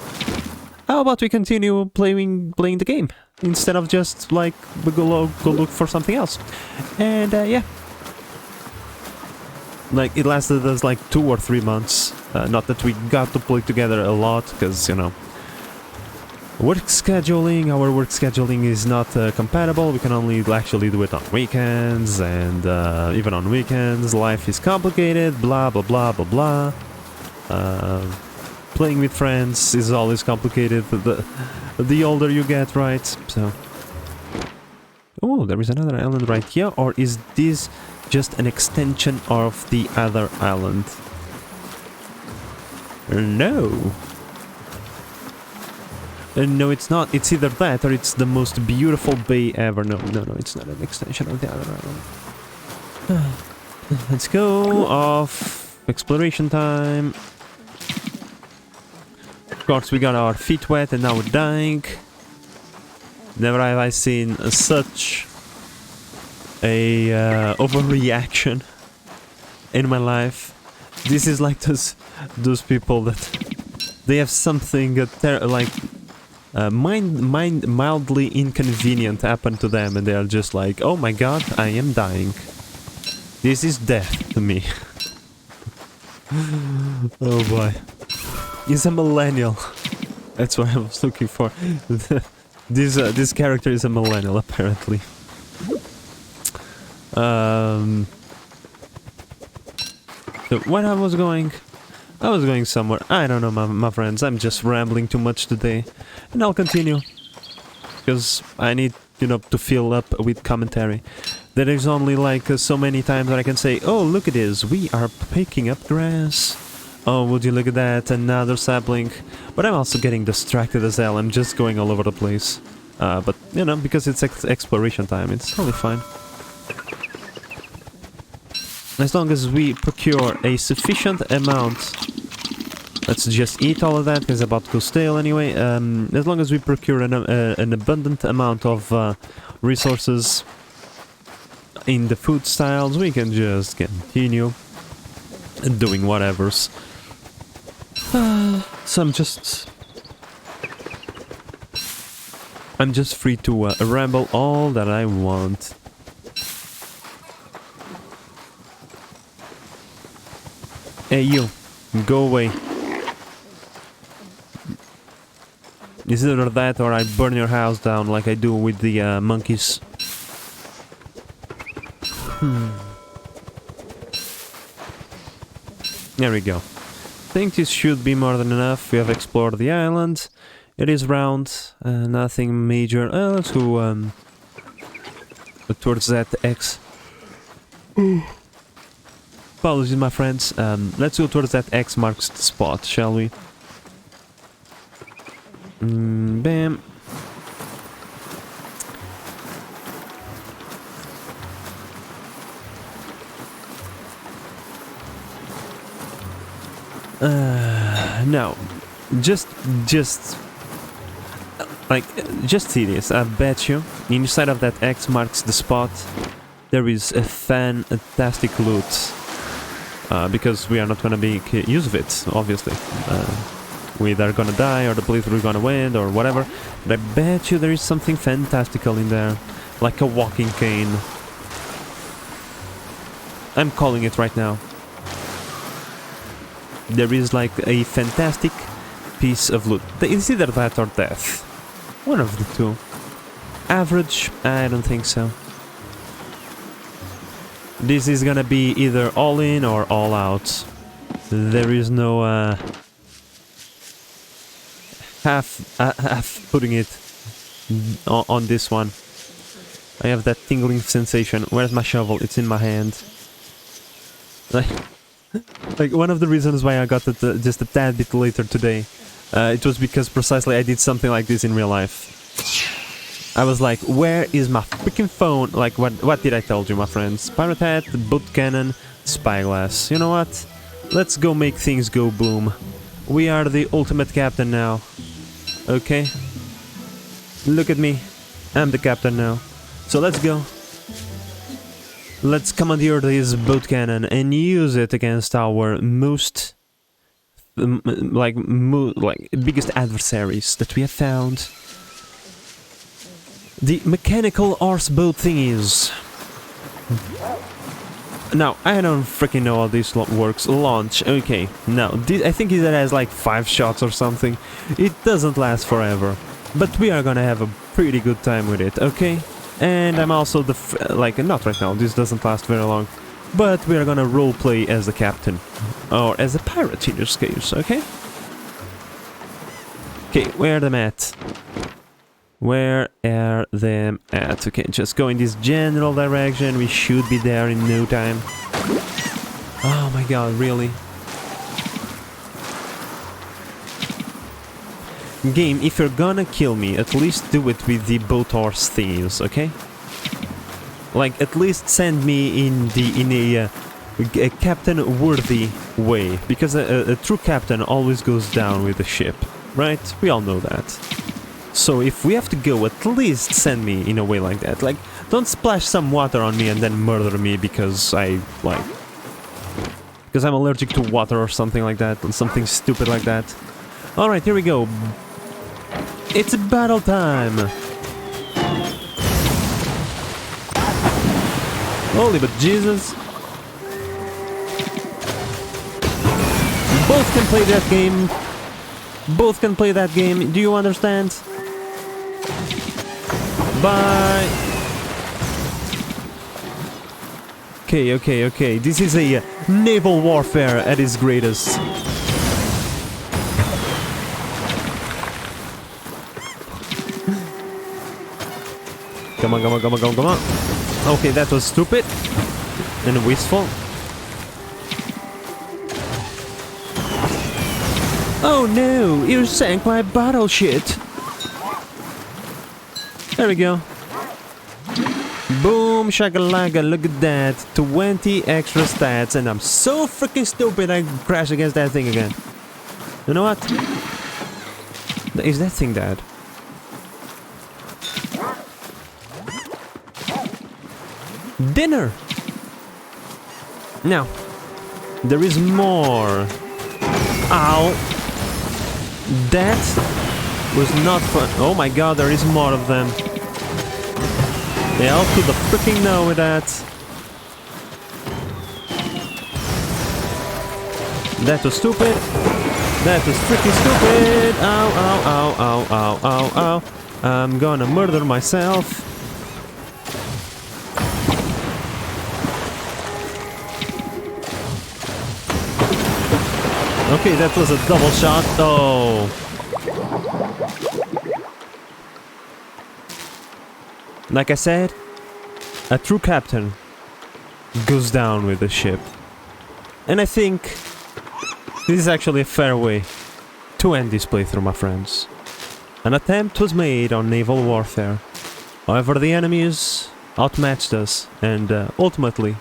How about we continue playing the game instead of just like we go look for something else? And yeah, like it lasted us like 2 or 3 months. Not that we got to play together a lot, because you know, our work scheduling is not compatible. We can only actually do it on weekends, and even on weekends, life is complicated. Blah blah blah blah blah. Playing with friends is always complicated. The older you get, right? So, oh, there is another island right here, or is this just an extension of the other island? No. No, it's not. It's either that or it's the most beautiful bay ever. No, it's not an extension of the other island. Let's go off exploration time. Of course, we got our feet wet and now we're dying. Never have I seen such a overreaction in my life. This is like those people that they have something like mildly inconvenient happen to them, and they are just like, oh my god, I am dying. This is death to me. Oh boy. He's a millennial. That's what I was looking for. This character is a millennial, apparently. So when I was going somewhere. I don't know, my friends. I'm just rambling too much today, and I'll continue because I need, you know, to fill up with commentary. There is only like so many times that I can say, "Oh, look at this! We are picking up grass." Oh, would you look at that? Another sapling. But I'm also getting distracted as hell. I'm just going all over the place. But, you know, because it's exploration time, it's totally fine. As long as we procure a sufficient amount... Let's just eat all of that, because it's about to go stale anyway. As long as we procure an abundant amount of resources in the food styles, we can just continue doing whatevers. So I'm just free to ramble all that I want. Hey you, go away. It's either that or I burn your house down like I do with the monkeys. There we go. I think this should be more than enough. We have explored the island. It is round, nothing major. Let's go towards that X. Apologies, my friends. Let's go towards that X marks the spot, shall we? Bam. No, just Like, just see this. I bet you, inside of that X marks the spot, there is a fantastic loot. Because we are not gonna make use of it, obviously. We either gonna die, or the playthrough is gonna win, or whatever. But I bet you there is something fantastical in there. Like a walking cane. I'm calling it right now. There is like a fantastic piece of loot. It's either that or death. One of the two. Average? I don't think so. This is gonna be either all in or all out. There is no half putting it on this one. I have that tingling sensation. Where's my shovel? It's in my hand. Like one of the reasons why I got it just a tad bit later today, it was because precisely I did something like this in real life. I was like, where is my freaking phone? Like, what did I tell you, my friends? Pirate hat, boat cannon, spyglass. You know what? Let's go make things go boom. We are the ultimate captain now. Okay? Look at me. I'm the captain now. So let's go. Let's commandeer this boat cannon and use it against our most... like biggest adversaries that we have found. The mechanical horse boat thingies. Now, I don't freaking know how this works. Launch, okay. Now, I think it has like 5 shots or something. It doesn't last forever. But we are gonna have a pretty good time with it, okay? And I'm also the... like, not right now, this doesn't last very long. But we are gonna roleplay as the captain. Or as a pirate in this case, okay? Okay, where are them at? Where are them at? Okay, just go in this general direction. We should be there in no time. Oh my god, really? Game, if you're gonna kill me, at least do it with the boat horse thingies, okay? Like, at least send me in a captain-worthy way. Because a true captain always goes down with the ship, right? We all know that. So if we have to go, at least send me in a way like that. Like, don't splash some water on me and then murder me because because I'm allergic to water or something like that, something stupid like that. Alright, here we go. It's battle time! Holy but Jesus! Both can play that game. Both can play that game. Do you understand? Bye! Okay. This is a naval warfare at its greatest. Come on. Okay, that was stupid. And wasteful. Oh no! You sank my battleship! There we go. Boom, shakalaka, look at that. 20 extra stats, and I'm so freaking stupid I crashed against that thing again. You know what? Is that thing dead? Dinner! Now, there is more. Ow! That was not fun. Oh my god, there is more of them. Hell to the freaking no with that. That was stupid. That was freaking stupid. Ow. I'm gonna murder myself. Okay, that was a double shot. Oh. Like I said, a true captain goes down with the ship. And I think this is actually a fair way to end this playthrough, my friends. An attempt was made on naval warfare. However, the enemies outmatched us, and ultimately,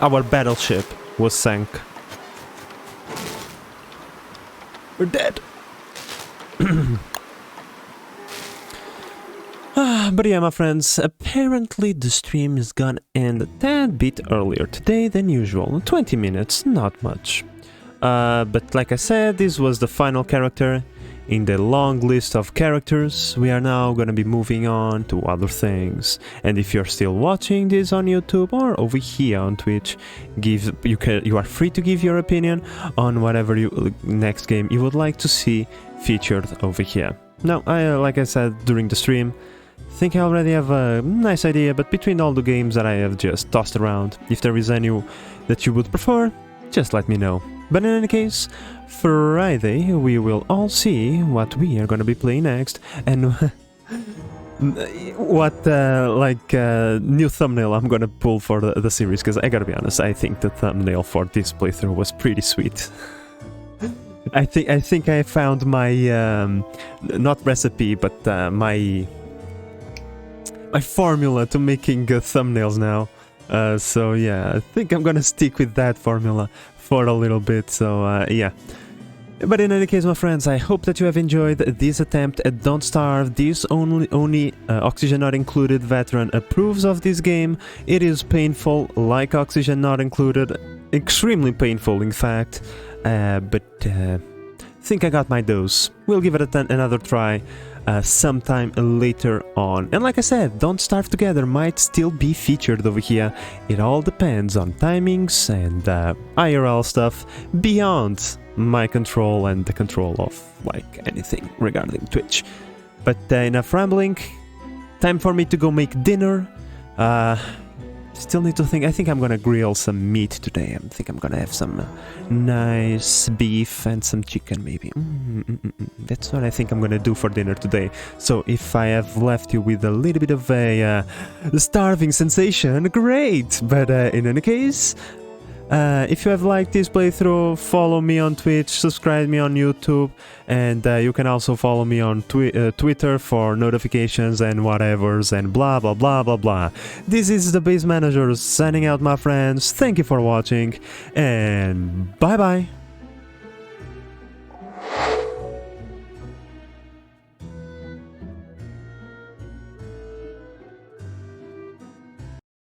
our battleship was sank. We're dead. But yeah, my friends, apparently the stream is gonna end a tad bit earlier today than usual. 20 minutes, not much. But like I said, this was the final character in the long list of characters. We are now gonna be moving on to other things. And if you're still watching this on YouTube or over here on Twitch, you are free to give your opinion on whatever next game you would like to see featured over here. Now, like I said during the stream, I think I already have a nice idea, but between all the games that I have just tossed around, if there is any that you would prefer, just let me know. But in any case, Friday we will all see what we are gonna be playing next, and what new thumbnail I'm gonna pull for the series, because I gotta be honest, I think the thumbnail for this playthrough was pretty sweet. I think I found my not recipe, but my formula to making thumbnails now. So yeah, I think I'm gonna stick with that formula for a little bit. So yeah. But in any case, my friends, I hope that you have enjoyed this attempt at Don't Starve. This ONI Oxygen Not Included veteran approves of this game. It is painful, like Oxygen Not Included, extremely painful in fact, but I think I got my dose. We'll give it another try sometime later on. And like I said, Don't Starve Together might still be featured over here. It all depends on timings and IRL stuff beyond my control and the control of like anything regarding Twitch. But enough rambling, time for me to go make dinner. Still need to think. I think I'm gonna grill some meat today. I think I'm gonna have some nice beef and some chicken maybe. That's what I think I'm gonna do for dinner today. So if I have left you with a little bit of a starving sensation, great! But in any case, if you have liked this playthrough, follow me on Twitch, subscribe me on YouTube, and you can also follow me on Twitter for notifications and whatevers and blah blah blah blah blah. This is the Base Manager signing out, my friends. Thank you for watching, and bye bye!